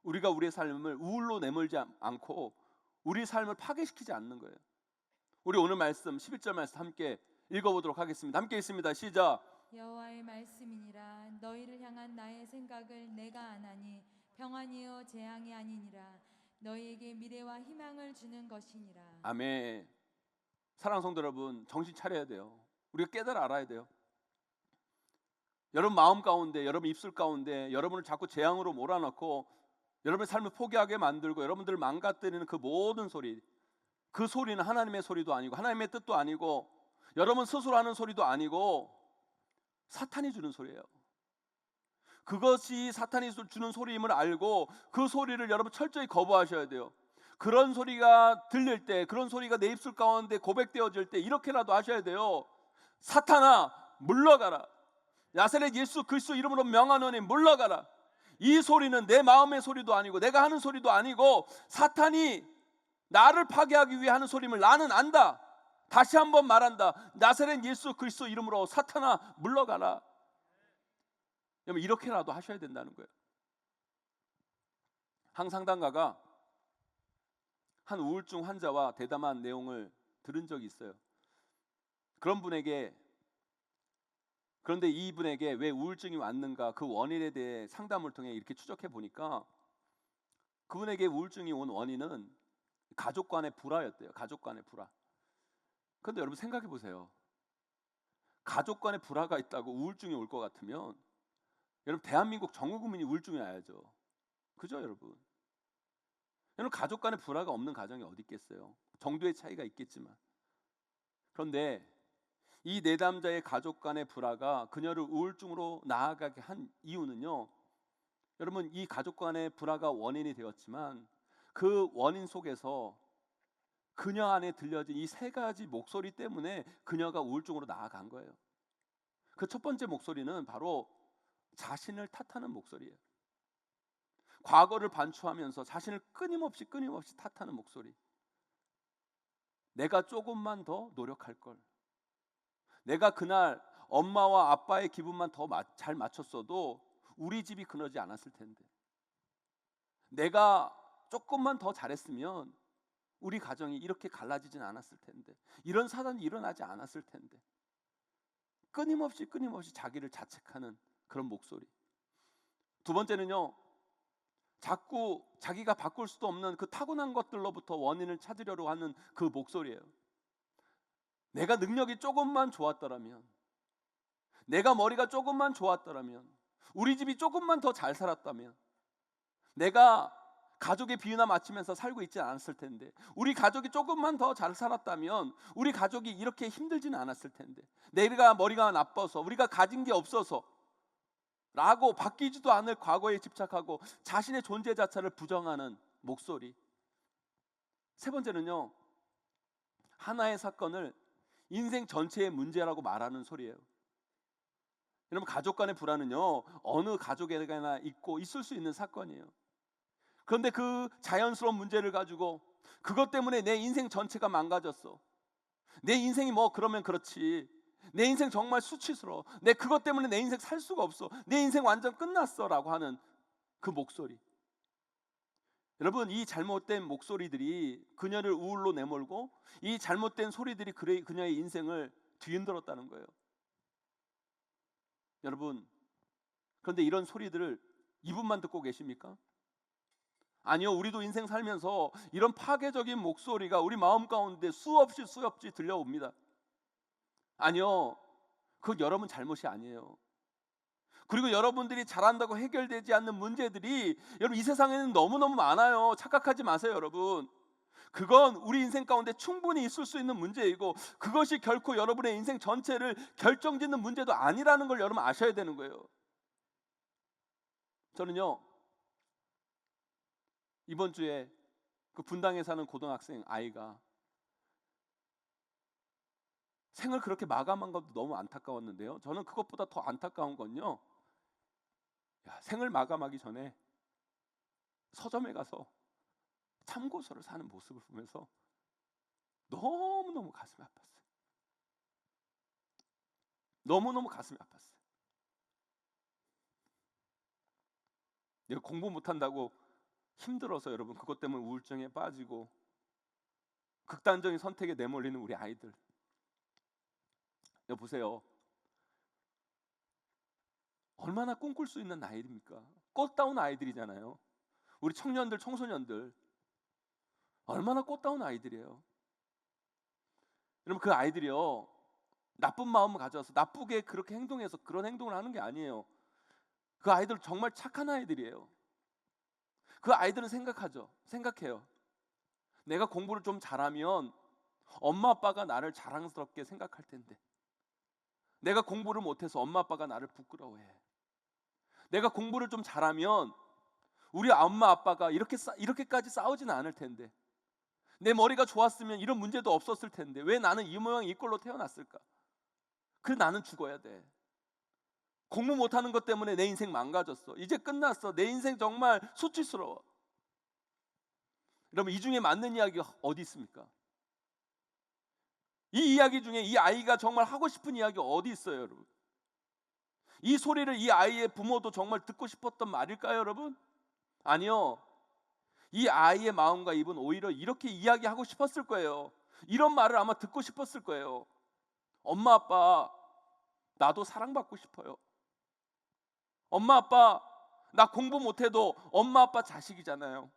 [SPEAKER 6] 우리가 우리의 삶을 우울로 내몰지 않고 우리 삶을 파괴시키지 않는 거예요. 우리 오늘 말씀 11절 말씀 함께 읽어보도록 하겠습니다. 함께 있습니다. 시작.
[SPEAKER 1] 여호와의 말씀이니라. 너희를 향한 나의 생각을 내가 아나니 평안이요 재앙이 아니니라. 너희에게 미래와 희망을 주는 것이니라.
[SPEAKER 6] 아멘. 사랑하는 성도 여러분, 정신 차려야 돼요. 우리가 깨달아 알아야 돼요. 여러분 마음 가운데, 여러분 입술 가운데 여러분을 자꾸 재앙으로 몰아넣고 여러분의 삶을 포기하게 만들고 여러분들을 망가뜨리는 그 모든 소리, 그 소리는 하나님의 소리도 아니고 하나님의 뜻도 아니고 여러분 스스로 하는 소리도 아니고 사탄이 주는 소리예요. 그것이 사탄이 주는 소리임을 알고 그 소리를 여러분 철저히 거부하셔야 돼요. 그런 소리가 들릴 때, 그런 소리가 내 입술 가운데 고백되어질 때 이렇게라도 하셔야 돼요. 사탄아, 물러가라. 나사렛 예수 그리스도 이름으로 명하노니 물러가라. 이 소리는 내 마음의 소리도 아니고 내가 하는 소리도 아니고 사탄이 나를 파괴하기 위해 하는 소리임을 나는 안다. 다시 한번 말한다. 나사렛 예수 그리스도 이름으로 사탄아 물러가라. 여러분, 이렇게라도 하셔야 된다는 거예요. 한 상담가가 한 우울증 환자와 대담한 내용을 들은 적이 있어요. 그런데 이분에게 왜 우울증이 왔는가, 그 원인에 대해 상담을 통해 이렇게 추적해 보니까 그분에게 우울증이 온 원인은 가족 간의 불화였대요. 가족 간의 불화. 그런데 여러분 생각해 보세요. 가족 간의 불화가 있다고 우울증이 올 것 같으면 여러분 대한민국 전 국민이 우울증이 와야죠. 그죠 여러분? 여러분 가족 간의 불화가 없는 가정이 어디 있겠어요? 정도의 차이가 있겠지만. 그런데 이 내담자의 가족 간의 불화가 그녀를 우울증으로 나아가게 한 이유는요, 여러분 이 가족 간의 불화가 원인이 되었지만 그 원인 속에서 그녀 안에 들려진 이 세 가지 목소리 때문에 그녀가 우울증으로 나아간 거예요. 그 첫 번째 목소리는 바로 자신을 탓하는 목소리예요. 과거를 반추하면서 자신을 끊임없이 탓하는 목소리. 내가 조금만 더 노력할 걸. 내가 그날 엄마와 아빠의 기분만 더 잘 맞췄어도 우리 집이 그러지 않았을 텐데. 내가 조금만 더 잘했으면 우리 가정이 이렇게 갈라지진 않았을 텐데. 이런 사단이 일어나지 않았을 텐데. 끊임없이 자기를 자책하는 그런 목소리. 두 번째는요, 자꾸 자기가 바꿀 수도 없는 그 타고난 것들로부터 원인을 찾으려고 하는 그 목소리예요. 내가 능력이 조금만 좋았더라면, 내가 머리가 조금만 좋았더라면, 우리 집이 조금만 더 잘 살았다면, 내가 가족의 비유나 맞추면서 살고 있지 않았을 텐데, 우리 가족이 조금만 더 잘 살았다면 우리 가족이 이렇게 힘들지는 않았을 텐데, 내가 머리가 나빠서, 우리가 가진 게 없어서 라고 바뀌지도 않을 과거에 집착하고 자신의 존재 자체를 부정하는 목소리. 세 번째는요, 하나의 사건을 인생 전체의 문제라고 말하는 소리예요. 여러분, 가족 간의 불화는요, 어느 가족에게나 있고 있을 수 있는 사건이에요. 그런데 그 자연스러운 문제를 가지고 그것 때문에 내 인생 전체가 망가졌어, 내 인생이 뭐 그러면 그렇지, 내 인생 정말 수치스러워, 내 그것 때문에 내 인생 살 수가 없어, 내 인생 완전 끝났어 라고 하는 그 목소리. 여러분, 이 잘못된 목소리들이 그녀를 우울로 내몰고, 이 잘못된 소리들이 그녀의 인생을 뒤흔들었다는 거예요. 여러분, 그런데 이런 소리들을 이분만 듣고 계십니까? 아니요, 우리도 인생 살면서 이런 파괴적인 목소리가 우리 마음 가운데 수없이 들려옵니다. 아니요, 그건 여러분 잘못이 아니에요. 그리고 여러분들이 잘한다고 해결되지 않는 문제들이 여러분 이 세상에는 너무너무 많아요. 착각하지 마세요, 여러분. 그건 우리 인생 가운데 충분히 있을 수 있는 문제이고, 그것이 결코 여러분의 인생 전체를 결정짓는 문제도 아니라는 걸 여러분 아셔야 되는 거예요. 저는요, 이번 주에 그 분당에 사는 고등학생 아이가 생을 그렇게 마감한 것도 너무 안타까웠는데요, 저는 그것보다 더 안타까운 건요, 생을 마감하기 전에 서점에 가서 참고서를 사는 모습을 보면서 너무너무 가슴이 아팠어요. 너무너무 가슴이 아팠어요. 내가 공부 못한다고 힘들어서 여러분 그것 때문에 우울증에 빠지고 극단적인 선택에 내몰리는 우리 아이들, 보세요. 얼마나 꿈꿀 수 있는 아이입니까? 꽃다운 아이들이잖아요. 우리 청년들, 청소년들 얼마나 꽃다운 아이들이에요. 여러분, 그 아이들이요, 나쁜 마음을 가져와서 나쁘게 그렇게 행동해서 그런 행동을 하는 게 아니에요. 그 아이들 정말 착한 아이들이에요. 그 아이들은 생각해요. 내가 공부를 좀 잘하면 엄마 아빠가 나를 자랑스럽게 생각할 텐데, 내가 공부를 못해서 엄마 아빠가 나를 부끄러워해. 내가 공부를 좀 잘하면 우리 엄마 아빠가 이렇게까지 싸우지는 않을 텐데, 내 머리가 좋았으면 이런 문제도 없었을 텐데 왜 나는 이 모양 이 꼴로 태어났을까? 그 나는 죽어야 돼. 공부 못하는 것 때문에 내 인생 망가졌어, 이제 끝났어, 내 인생 정말 수치스러워. 여러분, 이 중에 맞는 이야기가 어디 있습니까? 이 이야기 중에 이 아이가 정말 하고 싶은 이야기 어디 있어요, 여러분? 이 소리를 이 아이의 부모도 정말 듣고 싶었던 말일까요, 여러분? 아니요. 이 아이의 마음과 입은 오히려 이렇게 이야기하고 싶었을 거예요. 이런 말을 아마 듣고 싶었을 거예요. 엄마 아빠, 나도 사랑받고 싶어요. 엄마 아빠, 나 공부 못해도 엄마 아빠 자식이잖아요.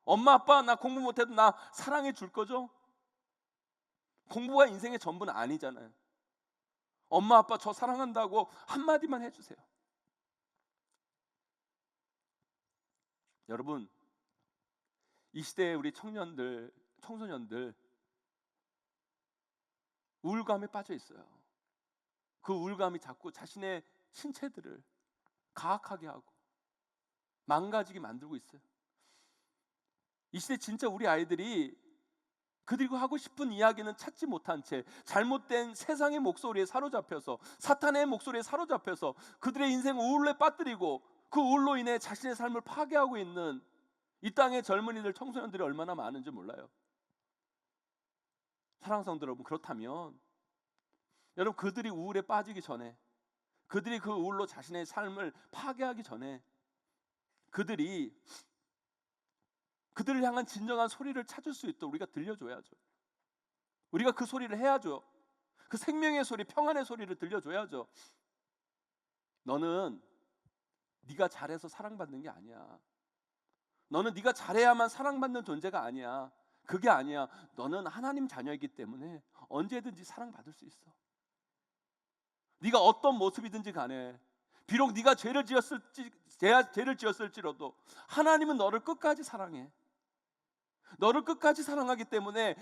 [SPEAKER 6] 엄마 아빠, 나 공부 못해도 나 사랑해 줄 거죠? 공부가 인생의 전부는 아니잖아요. 엄마 아빠 저 사랑한다고 한마디만 해주세요. 여러분, 이 시대의 우리 청년들, 청소년들 우울감에 빠져 있어요. 그 우울감이 자꾸 자신의 신체들을 가학하게 하고 망가지게 만들고 있어요. 이 시대 진짜 우리 아이들이 그들이 하고 싶은 이야기는 찾지 못한 채 잘못된 세상의 목소리에 사로잡혀서, 사탄의 목소리에 사로잡혀서 그들의 인생 우울에 빠뜨리고 그 우울로 인해 자신의 삶을 파괴하고 있는 이 땅의 젊은이들, 청소년들이 얼마나 많은지 몰라요. 사랑하는 성도 여러분, 그렇다면 여러분, 그들이 우울에 빠지기 전에, 그들이 그 우울로 자신의 삶을 파괴하기 전에 그들을 향한 진정한 소리를 찾을 수 있도록 우리가 들려줘야죠. 우리가 그 소리를 해야죠. 그 생명의 소리, 평안의 소리를 들려줘야죠. 너는 네가 잘해서 사랑받는 게 아니야. 너는 네가 잘해야만 사랑받는 존재가 아니야. 그게 아니야. 너는 하나님 자녀이기 때문에 언제든지 사랑받을 수 있어. 네가 어떤 모습이든지 간에, 비록 네가 죄를 지었을지라도 하나님은 너를 끝까지 사랑해. 너를 끝까지 사랑하기 때문에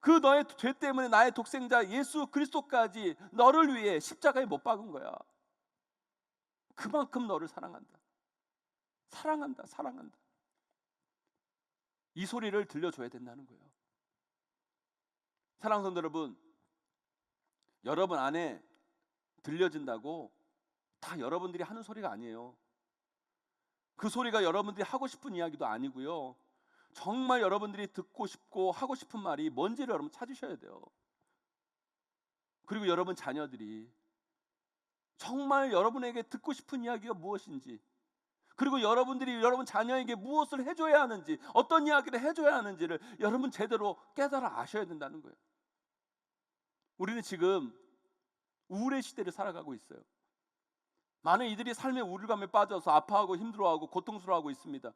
[SPEAKER 6] 그 너의 죄 때문에 나의 독생자 예수 그리스도까지 너를 위해 십자가에 못 박은 거야. 그만큼 너를 사랑한다. 사랑한다. 이 소리를 들려줘야 된다는 거예요. 사랑하는 성도 여러분, 여러분 안에 들려진다고 다 여러분들이 하는 소리가 아니에요. 그 소리가 여러분들이 하고 싶은 이야기도 아니고요. 정말 여러분들이 듣고 싶고 하고 싶은 말이 뭔지를 여러분 찾으셔야 돼요. 그리고 여러분 자녀들이 정말 여러분에게 듣고 싶은 이야기가 무엇인지, 그리고 여러분들이 여러분 자녀에게 무엇을 해줘야 하는지, 어떤 이야기를 해줘야 하는지를 여러분 제대로 깨달아 아셔야 된다는 거예요. 우리는 지금 우울의 시대를 살아가고 있어요. 많은 이들이 삶의 우울감에 빠져서 아파하고 힘들어하고 고통스러워하고 있습니다.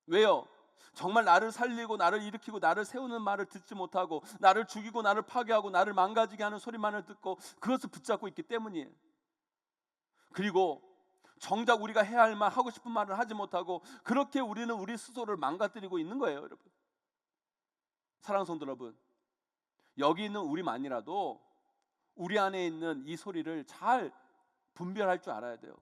[SPEAKER 6] 왜요? 정말 나를 살리고 나를 일으키고 나를 세우는 말을 듣지 못하고 나를 죽이고 나를 파괴하고 나를 망가지게 하는 소리만을 듣고 그것을 붙잡고 있기 때문이에요. 그리고 정작 우리가 해야 할 말, 하고 싶은 말을 하지 못하고 그렇게 우리는 우리 스스로를 망가뜨리고 있는 거예요, 여러분. 사랑하는 성도 여러분, 여기 있는 우리만이라도 우리 안에 있는 이 소리를 잘 분별할 줄 알아야 돼요.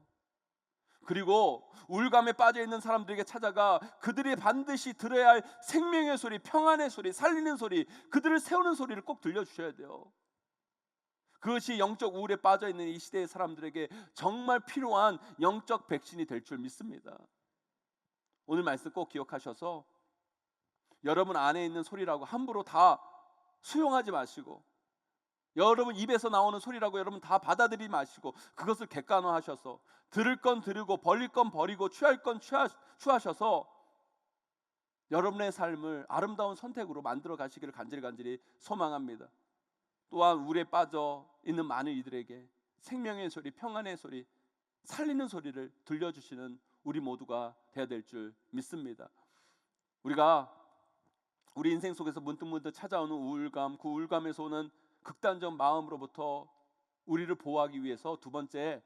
[SPEAKER 6] 그리고 우울감에 빠져 있는 사람들에게 찾아가 그들이 반드시 들어야 할 생명의 소리, 평안의 소리, 살리는 소리, 그들을 세우는 소리를 꼭 들려주셔야 돼요. 그것이 영적 우울에 빠져 있는 이 시대의 사람들에게 정말 필요한 영적 백신이 될 줄 믿습니다. 오늘 말씀 꼭 기억하셔서 여러분 안에 있는 소리라고 함부로 다 수용하지 마시고, 여러분 입에서 나오는 소리라고 여러분 다 받아들이지 마시고 그것을 객관화하셔서 들을 건 들으고 버릴 건 버리고 취할 건 취하셔서 여러분의 삶을 아름다운 선택으로 만들어 가시기를 간절히 소망합니다. 또한 우울에 빠져 있는 많은 이들에게 생명의 소리, 평안의 소리, 살리는 소리를 들려주시는 우리 모두가 되어야 될 줄 믿습니다. 우리가 우리 인생 속에서 문득문득 찾아오는 우울감, 그 우울감에서 오는 극단적 마음으로부터 우리를 보호하기 위해서 두 번째,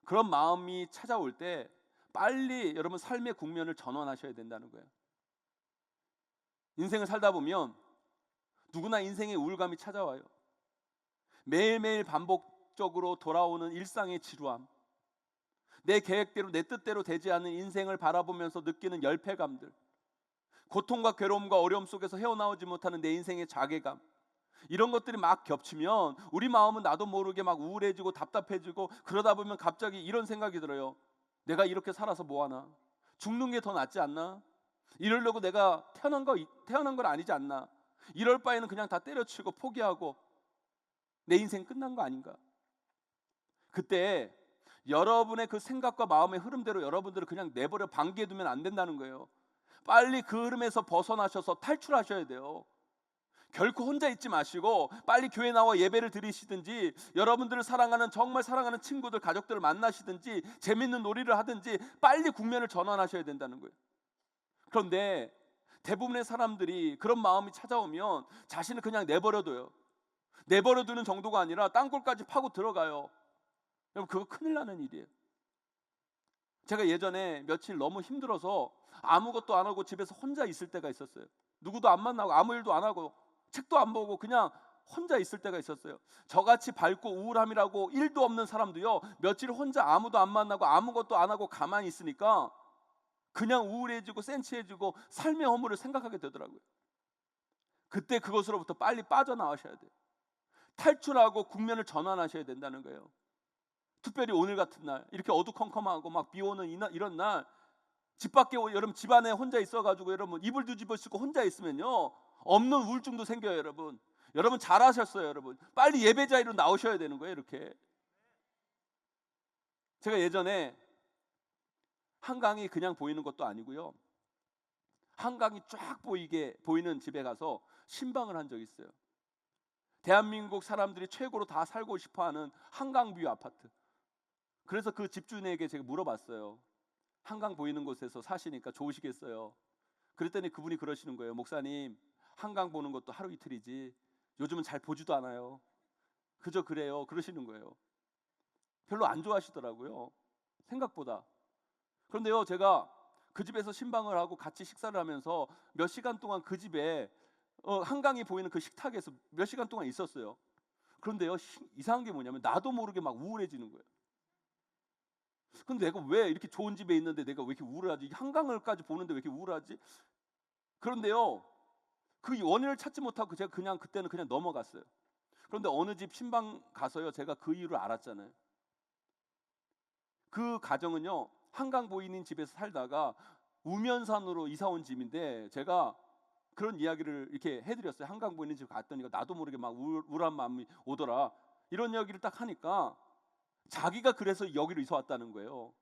[SPEAKER 6] 그런 마음이 찾아올 때 빨리 여러분 삶의 국면을 전환하셔야 된다는 거예요. 인생을 살다 보면 누구나 인생의 우울감이 찾아와요. 매일매일 반복적으로 돌아오는 일상의 지루함, 내 계획대로 내 뜻대로 되지 않는 인생을 바라보면서 느끼는 열패감들, 고통과 괴로움과 어려움 속에서 헤어나오지 못하는 내 인생의 자괴감, 이런 것들이 막 겹치면 우리 마음은 나도 모르게 막 우울해지고 답답해지고, 그러다 보면 갑자기 이런 생각이 들어요. 내가 이렇게 살아서 뭐하나? 죽는 게 더 낫지 않나? 이러려고 내가 태어난 건 아니지 않나? 이럴 바에는 그냥 다 때려치고 포기하고 내 인생 끝난 거 아닌가? 그때 여러분의 그 생각과 마음의 흐름대로 여러분들을 그냥 내버려 방기해 두면 안 된다는 거예요. 빨리 그 흐름에서 벗어나셔서 탈출하셔야 돼요. 결코 혼자 있지 마시고 빨리 교회 나와 예배를 드리시든지, 여러분들을 사랑하는, 정말 사랑하는 친구들, 가족들을 만나시든지, 재밌는 놀이를 하든지 빨리 국면을 전환하셔야 된다는 거예요. 그런데 대부분의 사람들이 그런 마음이 찾아오면 자신을 그냥 내버려둬요. 내버려두는 정도가 아니라 땅굴까지 파고 들어가요. 여러분, 그거 큰일 나는 일이에요. 제가 예전에 며칠 너무 힘들어서 아무것도 안 하고 집에서 혼자 있을 때가 있었어요. 누구도 안 만나고 아무 일도 안 하고 책도 안 보고 그냥 혼자 있을 때가 있었어요. 저같이 밝고 우울함이라고 일도 없는 사람도요, 며칠 혼자 아무도 안 만나고 아무것도 안 하고 가만히 있으니까 그냥 우울해지고 센치해지고 삶의 허물을 생각하게 되더라고요. 그때 그것으로부터 빨리 빠져나와셔야 돼요. 탈출하고 국면을 전환하셔야 된다는 거예요. 특별히 오늘 같은 날, 이렇게 어두컴컴하고 막 비 오는 이런 날, 집 밖에, 여러분 집 안에 혼자 있어가지고 여러분 이불 뒤집어 쓰고 혼자 있으면요, 없는 우울증도 생겨요. 여러분 잘하셨어요. 여러분 빨리 예배 자리로 나오셔야 되는 거예요. 이렇게 제가 예전에 한강이 그냥 보이는 것도 아니고요, 한강이 쫙 보이는 집에 가서 신방을 한 적이 있어요. 대한민국 사람들이 최고로 다 살고 싶어하는 한강뷰 아파트. 그래서 그 집주인에게 제가 물어봤어요. 한강 보이는 곳에서 사시니까 좋으시겠어요? 그랬더니 그분이 그러시는 거예요. 목사님, 한강 보는 것도 하루 이틀이지 요즘은 잘 보지도 않아요. 그저 그래요. 그러시는 거예요. 별로 안 좋아하시더라고요. 생각보다. 그런데요, 제가 그 집에서 신방을 하고 같이 식사를 하면서 몇 시간 동안 그 집에 한강이 보이는 그 식탁에서 몇 시간 동안 있었어요. 그런데요, 이상한 게 뭐냐면 나도 모르게 막 우울해지는 거예요. 근데 내가 왜 이렇게 좋은 집에 있는데 내가 왜 이렇게 우울하지? 한강을까지 보는데 왜 이렇게 우울하지? 그런데요, 그 원인을 찾지 못하고 제가 그냥 그때는 그냥 넘어갔어요. 그런데 어느 집 신방 가서요, 제가 그 이유를 알았잖아요. 그 가정은요, 한강 보이는 집에서 살다가 우면산으로 이사 온 집인데, 제가 그런 이야기를 이렇게 해드렸어요. 한강 보이는 집 갔더니 나도 모르게 막 우울한 마음이 오더라. 이런 이야기를 딱 하니까 자기가 그래서 여기로 이사 왔다는 거예요.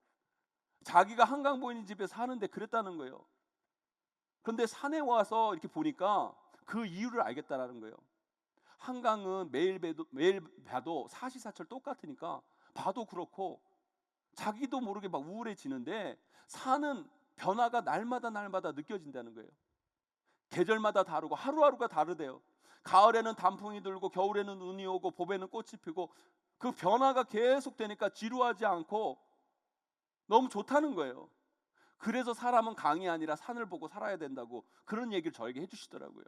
[SPEAKER 6] 자기가 한강 보이는 집에 사는데 그랬다는 거예요. 그런데 산에 와서 이렇게 보니까 그 이유를 알겠다라는 거예요. 한강은 매일 봐도 사시사철 똑같으니까 봐도 그렇고 자기도 모르게 막 우울해지는데 산은 변화가 날마다 느껴진다는 거예요. 계절마다 다르고 하루하루가 다르대요. 가을에는 단풍이 들고 겨울에는 눈이 오고 봄에는 꽃이 피고 그 변화가 계속 되니까 지루하지 않고 너무 좋다는 거예요. 그래서 사람은 강이 아니라 산을 보고 살아야 된다고 그런 얘기를 저에게 해주시더라고요.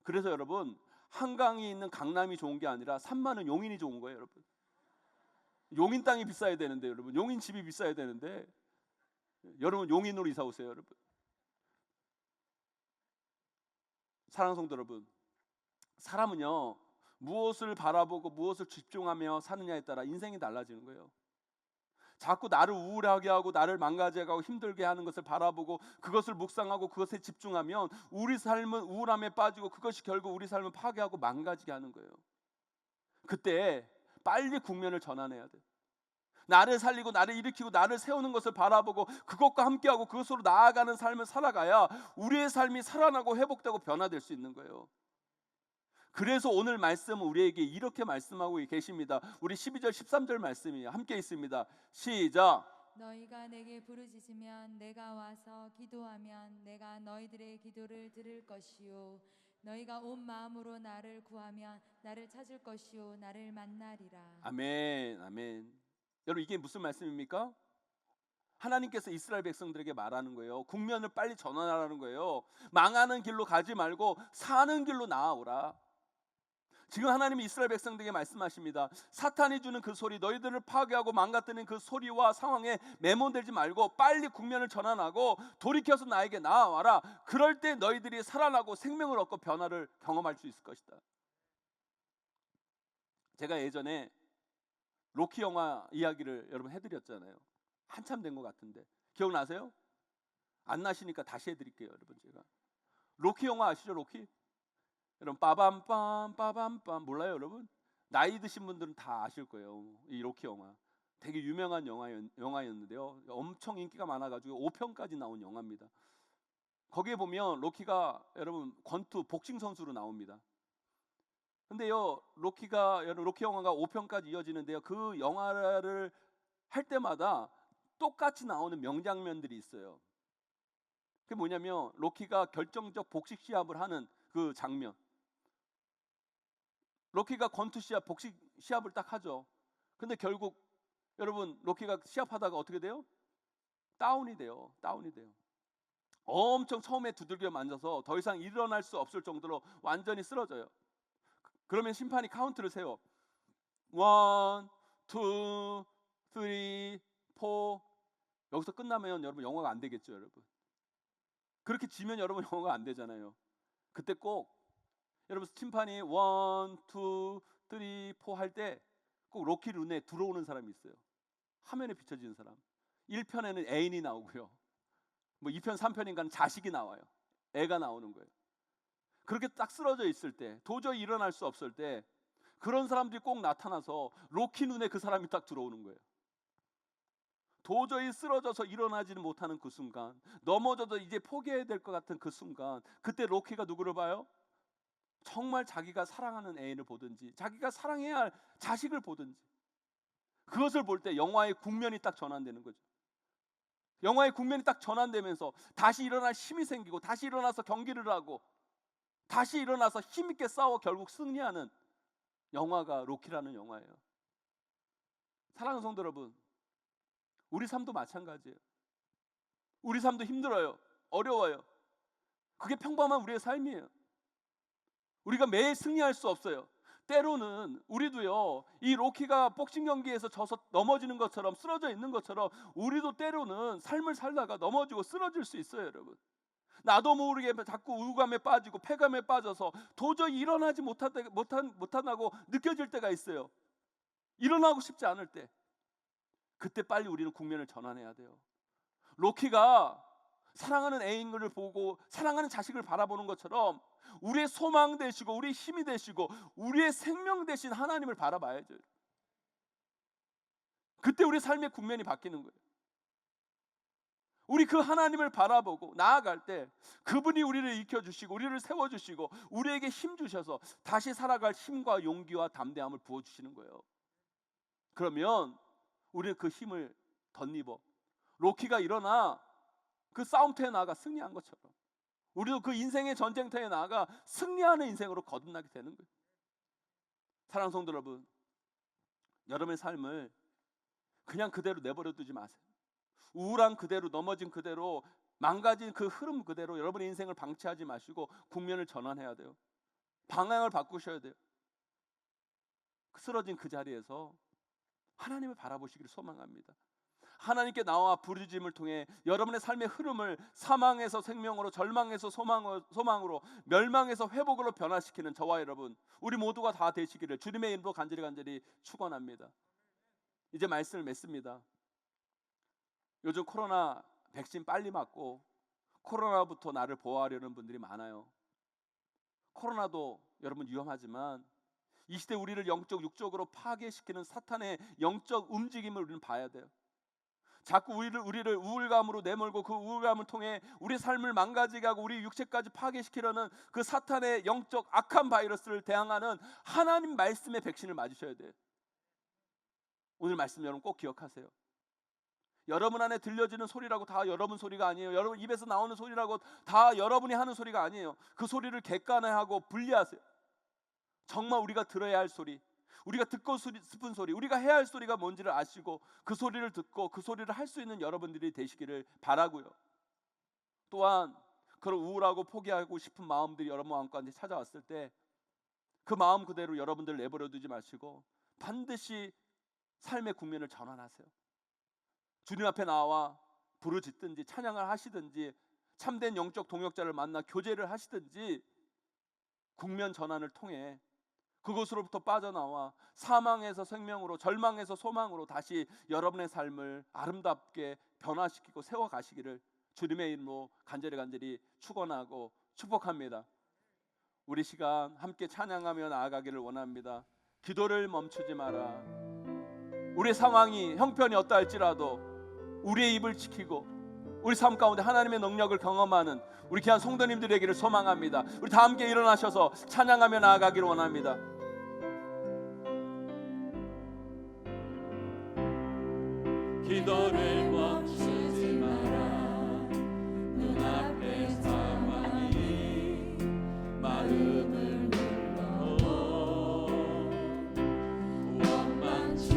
[SPEAKER 6] 그래서 여러분, 한강이 있는 강남이 좋은 게 아니라 산 많은 용인이 좋은 거예요, 여러분. 용인 땅이 비싸야 되는데, 여러분, 용인 집이 비싸야 되는데, 여러분 용인으로 이사 오세요, 여러분. 사랑하는 성도 여러분, 사람은요, 무엇을 바라보고 무엇을 집중하며 사느냐에 따라 인생이 달라지는 거예요. 자꾸 나를 우울하게 하고 나를 망가지게 하고 힘들게 하는 것을 바라보고 그것을 묵상하고 그것에 집중하면 우리 삶은 우울함에 빠지고 그것이 결국 우리 삶을 파괴하고 망가지게 하는 거예요. 그때 빨리 국면을 전환해야 돼요. 나를 살리고 나를 일으키고 나를 세우는 것을 바라보고 그것과 함께하고 그것으로 나아가는 삶을 살아가야 우리의 삶이 살아나고 회복되고 변화될 수 있는 거예요. 그래서 오늘 말씀은 우리에게 이렇게 말씀하고 계십니다. 우리 12절 13절 말씀이에요. 함께 있습니다. 시작.
[SPEAKER 1] 너희가 내게 부르짖으면 내가 와서 기도하면 내가 너희들의 기도를 들을 것이요 너희가 온 마음으로 나를 구하면 나를 찾을 것이요 나를 만나리라.
[SPEAKER 6] 아멘, 아멘. 여러분, 이게 무슨 말씀입니까? 하나님께서 이스라엘 백성들에게 말하는 거예요. 국면을 빨리 전환하라는 거예요. 망하는 길로 가지 말고 사는 길로 나아오라. 지금 하나님이 이스라엘 백성들에게 말씀하십니다. 사탄이 주는 그 소리, 너희들을 파괴하고 망가뜨리는 그 소리와 상황에 매몰되지 말고 빨리 국면을 전환하고 돌이켜서 나에게 나아와라. 그럴 때 너희들이 살아나고 생명을 얻고 변화를 경험할 수 있을 것이다. 제가 예전에 로키 영화 이야기를 여러분 해드렸잖아요. 한참 된 것 같은데 기억나세요? 안 나시니까 다시 해드릴게요. 여러분, 제가 로키 영화 아시죠? 로키? 여러분, 빠밤빰 빠밤빰 몰라요, 여러분? 나이 드신 분들은 다 아실 거예요. 이 로키 영화 되게 유명한 영화였는데요. 엄청 인기가 많아가지고 5편까지 나온 영화입니다. 거기에 보면 로키가 여러분 권투 복싱 선수로 나옵니다. 근데요, 로키 영화가 5편까지 이어지는데요. 그 영화를 할 때마다 똑같이 나오는 명장면들이 있어요. 그게 뭐냐면 로키가 결정적 복식 시합을 하는 그 장면. 로키가 권투 시합, 복식 시합을 딱 하죠. 근데 결국 여러분 로키가 시합하다가 어떻게 돼요? 다운이 돼요. 엄청 처음에 두들겨 맞아서 더 이상 일어날 수 없을 정도로 완전히 쓰러져요. 그러면 심판이 카운트를 세워. 1, 2, 3, 4. 여기서 끝나면 여러분 영화가 안 되겠죠, 여러분. 그렇게 지면 여러분 영화가 안 되잖아요. 그때 꼭 여러분 심판이 1, 2, 3, 4 할 때 꼭 로키 눈에 들어오는 사람이 있어요. 화면에 비춰지는 사람. 1편에는 애인이 나오고요. 뭐 2편, 3편인가는 자식이 나와요. 애가 나오는 거예요. 그렇게 딱 쓰러져 있을 때, 도저히 일어날 수 없을 때 그런 사람들이 꼭 나타나서 로키 눈에 그 사람이 딱 들어오는 거예요. 도저히 쓰러져서 일어나지는 못하는 그 순간, 넘어져도 이제 포기해야 될 것 같은 그 순간, 그때 로키가 누구를 봐요? 정말 자기가 사랑하는 애인을 보든지 자기가 사랑해야 할 자식을 보든지 그것을 볼 때 영화의 국면이 딱 전환되는 거죠. 영화의 국면이 딱 전환되면서 다시 일어날 힘이 생기고 다시 일어나서 경기를 하고 다시 일어나서 힘있게 싸워 결국 승리하는 영화가 로키라는 영화예요. 사랑하는 성도 여러분, 우리 삶도 마찬가지예요. 우리 삶도 힘들어요. 어려워요. 그게 평범한 우리의 삶이에요. 우리가 매일 승리할 수 없어요. 때로는 우리도요, 이 로키가 복싱 경기에서 져서 넘어지는 것처럼, 쓰러져 있는 것처럼 우리도 때로는 삶을 살다가 넘어지고 쓰러질 수 있어요, 여러분. 나도 모르게 자꾸 우울감에 빠지고 패감에 빠져서 도저히 일어나지 못한다고 느껴질 때가 있어요. 일어나고 싶지 않을 때, 그때 빨리 우리는 국면을 전환해야 돼요. 로키가 사랑하는 애인을 보고 사랑하는 자식을 바라보는 것처럼 우리의 소망 되시고 우리의 힘이 되시고 우리의 생명 되신 하나님을 바라봐야죠. 그때 우리 삶의 국면이 바뀌는 거예요. 우리 그 하나님을 바라보고 나아갈 때 그분이 우리를 익혀주시고 우리를 세워주시고 우리에게 힘 주셔서 다시 살아갈 힘과 용기와 담대함을 부어주시는 거예요. 그러면 우리는 그 힘을 덧입어 로키가 일어나 그 싸움터에 나아가 승리한 것처럼 우리도 그 인생의 전쟁터에 나아가 승리하는 인생으로 거듭나게 되는 거예요. 사랑하는 성도 여러분, 여러분의 삶을 그냥 그대로 내버려 두지 마세요. 우울한 그대로, 넘어진 그대로, 망가진 그 흐름 그대로 여러분의 인생을 방치하지 마시고 국면을 전환해야 돼요. 방향을 바꾸셔야 돼요. 쓰러진 그 자리에서 하나님을 바라보시기를 소망합니다. 하나님께 나와 부르짖음을 통해 여러분의 삶의 흐름을 사망에서 생명으로, 절망에서 소망으로, 멸망에서 회복으로 변화시키는 저와 여러분, 우리 모두가 다 되시기를 주님의 이름으로 간절히 축원합니다. 이제 말씀을 맺습니다. 요즘 코로나 백신 빨리 맞고 코로나부터 나를 보호하려는 분들이 많아요. 코로나도 여러분 위험하지만 이 시대 우리를 영적, 육적으로 파괴시키는 사탄의 영적 움직임을 우리는 봐야 돼요. 자꾸 우리를 우울감으로 내몰고 그 우울감을 통해 우리 삶을 망가지게 하고 우리 육체까지 파괴시키려는 그 사탄의 영적 악한 바이러스를 대항하는 하나님 말씀의 백신을 맞으셔야 돼요. 오늘 말씀 여러분 꼭 기억하세요. 여러분 안에 들려지는 소리라고 다 여러분 소리가 아니에요. 여러분 입에서 나오는 소리라고 다 여러분이 하는 소리가 아니에요. 그 소리를 객관화하고 분리하세요. 정말 우리가 들어야 할 소리, 우리가 듣고 싶은 소리, 우리가 해야 할 소리가 뭔지를 아시고 그 소리를 듣고 그 소리를 할 수 있는 여러분들이 되시기를 바라고요. 또한 그런 우울하고 포기하고 싶은 마음들이 여러분 마음 가운데 찾아왔을 때 그 마음 그대로 여러분들 내버려 두지 마시고 반드시 삶의 국면을 전환하세요. 주님 앞에 나와 부르짖든지 찬양을 하시든지 참된 영적 동역자를 만나 교제를 하시든지 국면 전환을 통해 그곳으로부터 빠져나와 사망에서 생명으로, 절망에서 소망으로 다시 여러분의 삶을 아름답게 변화시키고 세워가시기를 주님의 이름으로 간절히 축원하고 축복합니다. 우리 시간 함께 찬양하며 나아가기를 원합니다. 기도를 멈추지 마라. 우리의 상황이 형편이 어떠할지라도 우리의 입을 지키고 우리 삶 가운데 하나님의 능력을 경험하는 우리 귀한 성도님들 되기를 소망합니다. 우리 다 함께 일어나셔서 찬양하며 나아가기를 원합니다.
[SPEAKER 3] 기도를 멈추지 마라. 눈앞의 상황이 마음을 눌러 원망치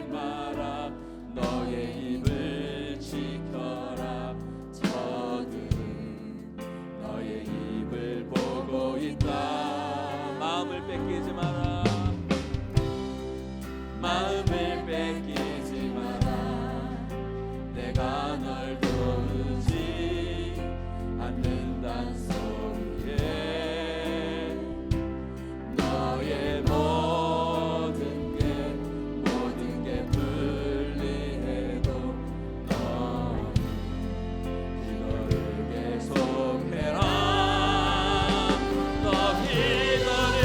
[SPEAKER 3] 마라. 너의 입을 지켜라. 저들은 너의 입을 보고 있다.
[SPEAKER 6] 마음을 뺏기지 마라.
[SPEAKER 3] 마음을 뺏기지 마라. 내가 널 도우지 않는단 소리에 너의 모든 게 불리해도 너는 기도를 계속해라. 너 기도를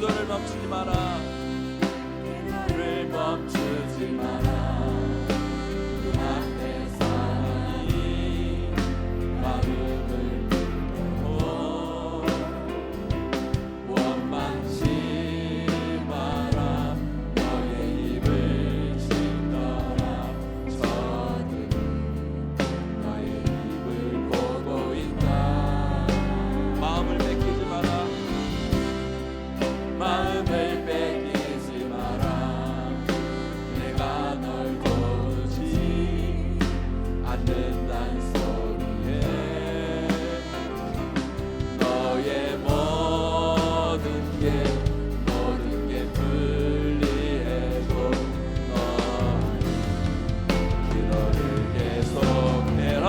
[SPEAKER 6] 기도를 멈추지 마라.
[SPEAKER 3] 기도를 멈추지 마라. 눈앞에 사랑이 마음을 뚫고 원망치 마라. 너의 입을 짓더라. 저들은 너의 입을 보고 있다.
[SPEAKER 6] 마음을 뺏기지 마라.
[SPEAKER 3] 마음을 뺏기지 마라. 내가 널 도우지 않는단 소리에 너의 모든 게 불리해도 너의 기도를 계속해라.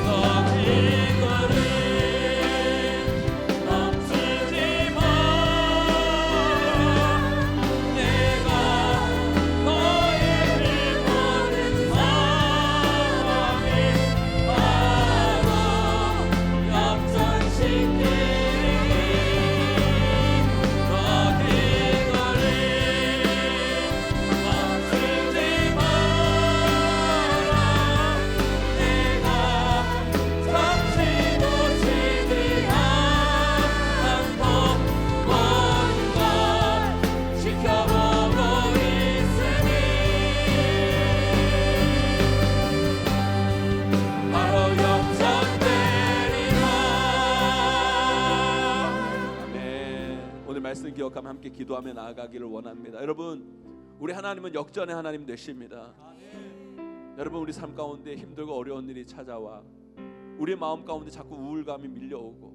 [SPEAKER 3] 너 기도를 멈추지 마라. 내가 너의 길 모든 상황에 바로 역전시키리. 너 기도를 멈추지 마라. 내가 잠시 놓치지 않고 모든 걸 지켜보고 있으니 바로 역전되리라.
[SPEAKER 6] 아멘. 오늘 말씀 기억하며 함께 기도하며 나아가기를 원합니다. 여러분, 우리 하나님은 역전의 하나님 되십니다. 여러분, 우리 삶 가운데 힘들고 어려운 일이 찾아와 우리 마음 가운데 자꾸 우울감이 밀려오고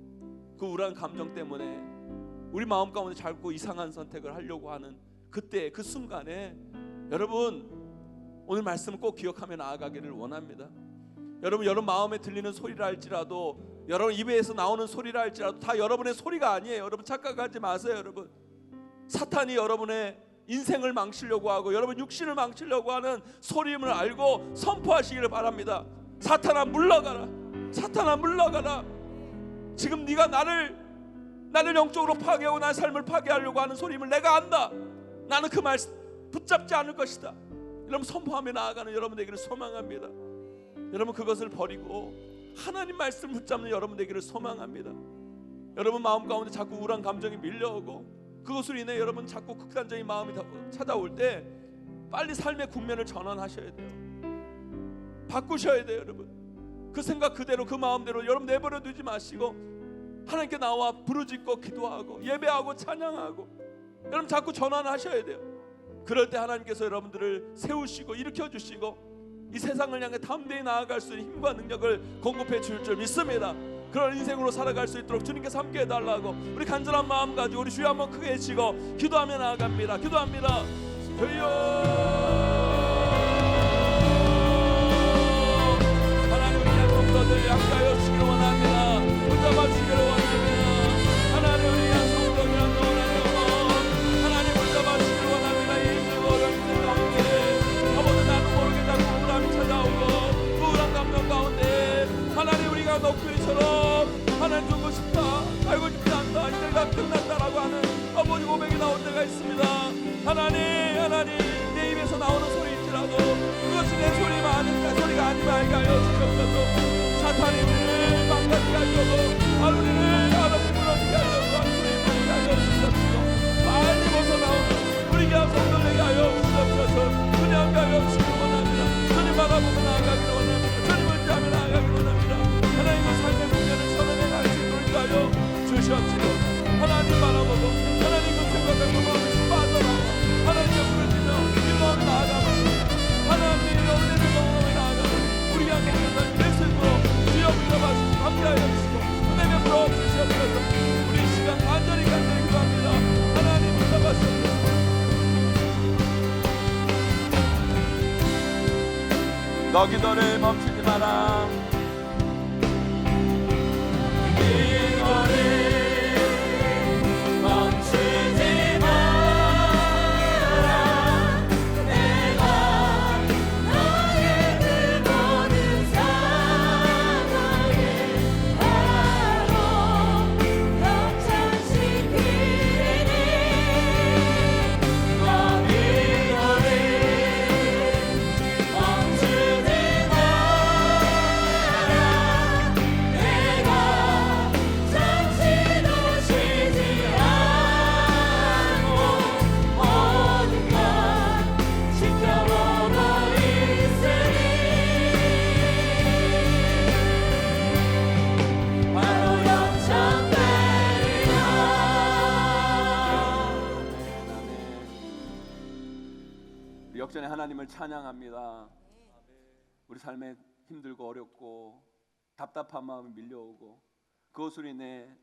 [SPEAKER 6] 그 우울한 감정 때문에 우리 마음 가운데 자꾸 이상한 선택을 하려고 하는 그때 그 순간에 여러분, 오늘 말씀을 꼭 기억하며 나아가기를 원합니다. 여러분 마음에 들리는 소리라 할지라도, 여러분 입에서 나오는 소리라 할지라도 다 여러분의 소리가 아니에요. 여러분 착각하지 마세요. 여러분, 사탄이 여러분의 인생을 망치려고 하고 여러분 육신을 망치려고 하는 소리임을 알고 선포하시기를 바랍니다. 사탄아 물러가라. 사탄아 물러가라. 지금 네가 나를 영적으로 파괴하고 나의 삶을 파괴하려고 하는 소리임을 내가 안다. 나는 그 말 붙잡지 않을 것이다. 여러분 선포하며 나아가는 여러분 되기를 소망합니다. 여러분 그것을 버리고 하나님 말씀을 붙잡는 여러분 되기를 소망합니다. 여러분 마음 가운데 자꾸 우울한 감정이 밀려오고 그것으로 인해 여러분 자꾸 극단적인 마음이 찾아올 때 빨리 삶의 국면을 전환하셔야 돼요. 바꾸셔야 돼요. 여러분 그 생각 그대로 그 마음대로 여러분 내버려 두지 마시고 하나님께 나와 부르짖고 기도하고 예배하고 찬양하고 여러분 자꾸 전환하셔야 돼요. 그럴 때 하나님께서 여러분들을 세우시고 일으켜주시고 이 세상을 향해 담대히 나아갈 수 있는 힘과 능력을 공급해 줄 줄 믿습니다. 그런 인생으로 살아갈 수 있도록 주님께서 함께 해달라고 우리 간절한 마음 가지고 우리 주여 한번 크게 외치고 기도하며 나아갑니다. 기도합니다. 주여 하나님 우리 성도들 양가하여 주시기를 원합니다. 붙잡아 주시기를 원합니다. 하나님 우리 성도들 하나님 붙잡아 주시기를 원합니다. 이 힘들고 어려운 힘들 가운데 아무도 나도 모르게 자꾸 우울함이 찾아오고 우울한 감정 가운데 하나님 우리가 너구리처럼 하나님 주고 싶다, 알고 싶지 않다, 이제가 끝났다라고 하는 아버지 고백이 나올 때가 있습니다. 하나님 내 입에서 나오는 소리일지라도 그것이 내 소리가 아니면 알게 하여 주시옵소서. 사탄이 우리를 망가지게 하려고 우리를 하나님 무너지게 하려고 하나님 무너지게 하여 주시옵소서. 빨리 벗어나오는 우리 교회 성도들에게 하여 주시옵소서. 주님 함께 하여 주시기 원합니다. 주님 바라보며 나아가기를 원합니다. 주님을 위하며 나아가기를 원합니다. 하나님의 삶의 문제를 전환해 갈 수 있도록 하여 주시옵시고 하나님 바라보고 하나님 그 생각과 그 마음에서 빠져나와 하나님께 부르짖며 기도하며 나아가면서 하나님의 은혜를 경험하며 나아가는 우리 향해 있는 예수님으로 주여 불러봐주시고 함께하여 주시고 은혜를 부어주시옵소서. 우리 이 시간 간절히 기도합니다. 하나님 불러봐주시옵소서. 너 기도를 멈추지 마라.
[SPEAKER 3] 역전시키리.
[SPEAKER 6] 기도하기 전에 하나님을 찬양합니다. 우리 삶에 힘들고 어렵고 답답한 마음이 밀려오고 그것으로 인해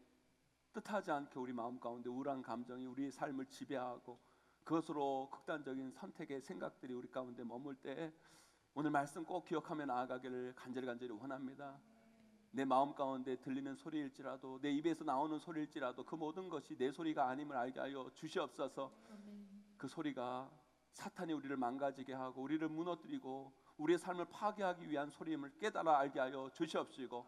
[SPEAKER 6] 뜻하지 않게 우리 마음 가운데 우울한 감정이 우리의 삶을 지배하고 그것으로 극단적인 선택의 생각들이 우리 가운데 머물 때 오늘 말씀 꼭 기억하며 나아가기를 간절히 원합니다. 내 마음 가운데 들리는 소리일지라도 내 입에서 나오는 소리일지라도 그 모든 것이 내 소리가 아님을 알게 하여 주시옵소서. 그 소리가 사탄이 우리를 망가지게 하고 우리를 무너뜨리고 우리의 삶을 파괴하기 위한 소리임을 깨달아 알게 하여 주시옵시고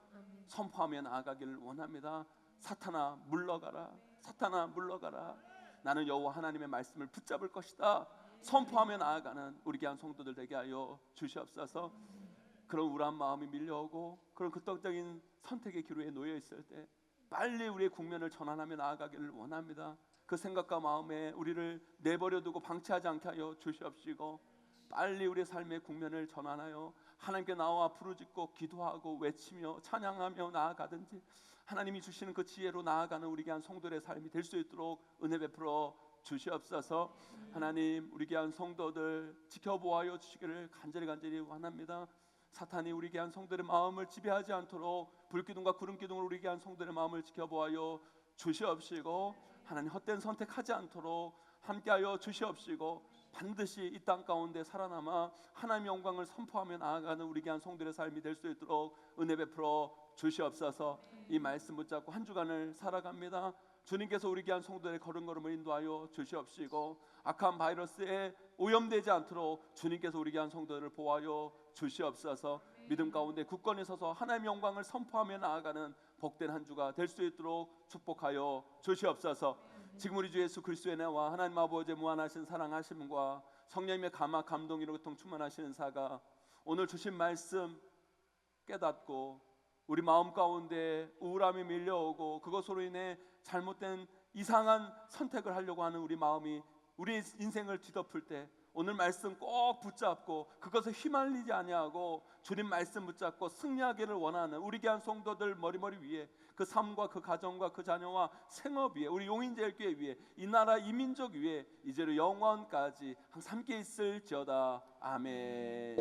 [SPEAKER 6] 선포하며 나아가기를 원합니다. 사탄아 물러가라. 사탄아 물러가라. 나는 여호와 하나님의 말씀을 붙잡을 것이다. 선포하며 나아가는 우리 귀한 성도들 되게 하여 주시옵소서. 그런 우울한 마음이 밀려오고 그런 극단적인 선택의 기로에 놓여 있을 때 빨리 우리의 국면을 전환하며 나아가기를 원합니다. 그 생각과 마음에 우리를 내버려두고 방치하지 않게 하여 주시옵시고 빨리 우리의 삶의 국면을 전환하여 하나님께 나와 부르짖고 기도하고 외치며 찬양하며 나아가든지 하나님이 주시는 그 지혜로 나아가는 우리 귀한 성도들의 삶이 될 수 있도록 은혜 베풀어 주시옵소서. 하나님 우리 귀한 성도들 지켜보아여 주시기를 간절히 원합니다. 사탄이 우리 귀한 성도들의 마음을 지배하지 않도록 불기둥과 구름기둥으로 우리 귀한 성도들의 마음을 지켜보아여 주시옵시고 하나님 헛된 선택하지 않도록 함께하여 주시옵시고 반드시 이 땅 가운데 살아남아 하나님의 영광을 선포하며 나아가는 우리 귀한 성도들의 삶이 될 수 있도록 은혜 베풀어 주시옵소서. 이 말씀 붙잡고 한 주간을 살아갑니다. 주님께서 우리 귀한 성도들의 걸음걸음을 인도하여 주시옵시고 악한 바이러스에 오염되지 않도록 주님께서 우리 귀한 성도들을 보호하여 주시옵소서. 믿음 가운데 굳건히 서서 하나님의 영광을 선포하며 나아가는 복된 한 주가 될 수 있도록 축복하여 주시옵소서. 지금 우리 주 예수 그리스도의 은혜와 하나님 아버지의 무한하신 사랑하심과 성령님의 감화 감동으로 고통 충만하시는 사가 오늘 주신 말씀 깨닫고 우리 마음 가운데 우울함이 밀려오고 그것으로 인해 잘못된 이상한 선택을 하려고 하는 우리 마음이 우리 인생을 뒤덮을 때 오늘 말씀 꼭 붙잡고 그것에 휘말리지 아니하고 주님 말씀 붙잡고 승리하기를 원하는 우리 귀한 성도들 머리머리 위에 그 삶과 그 가정과 그 자녀와 생업 위에 우리 용인제일교회 위에 이 나라 이 민족 위에 이제로 영원까지 항상 함께 있을지어다. 아멘.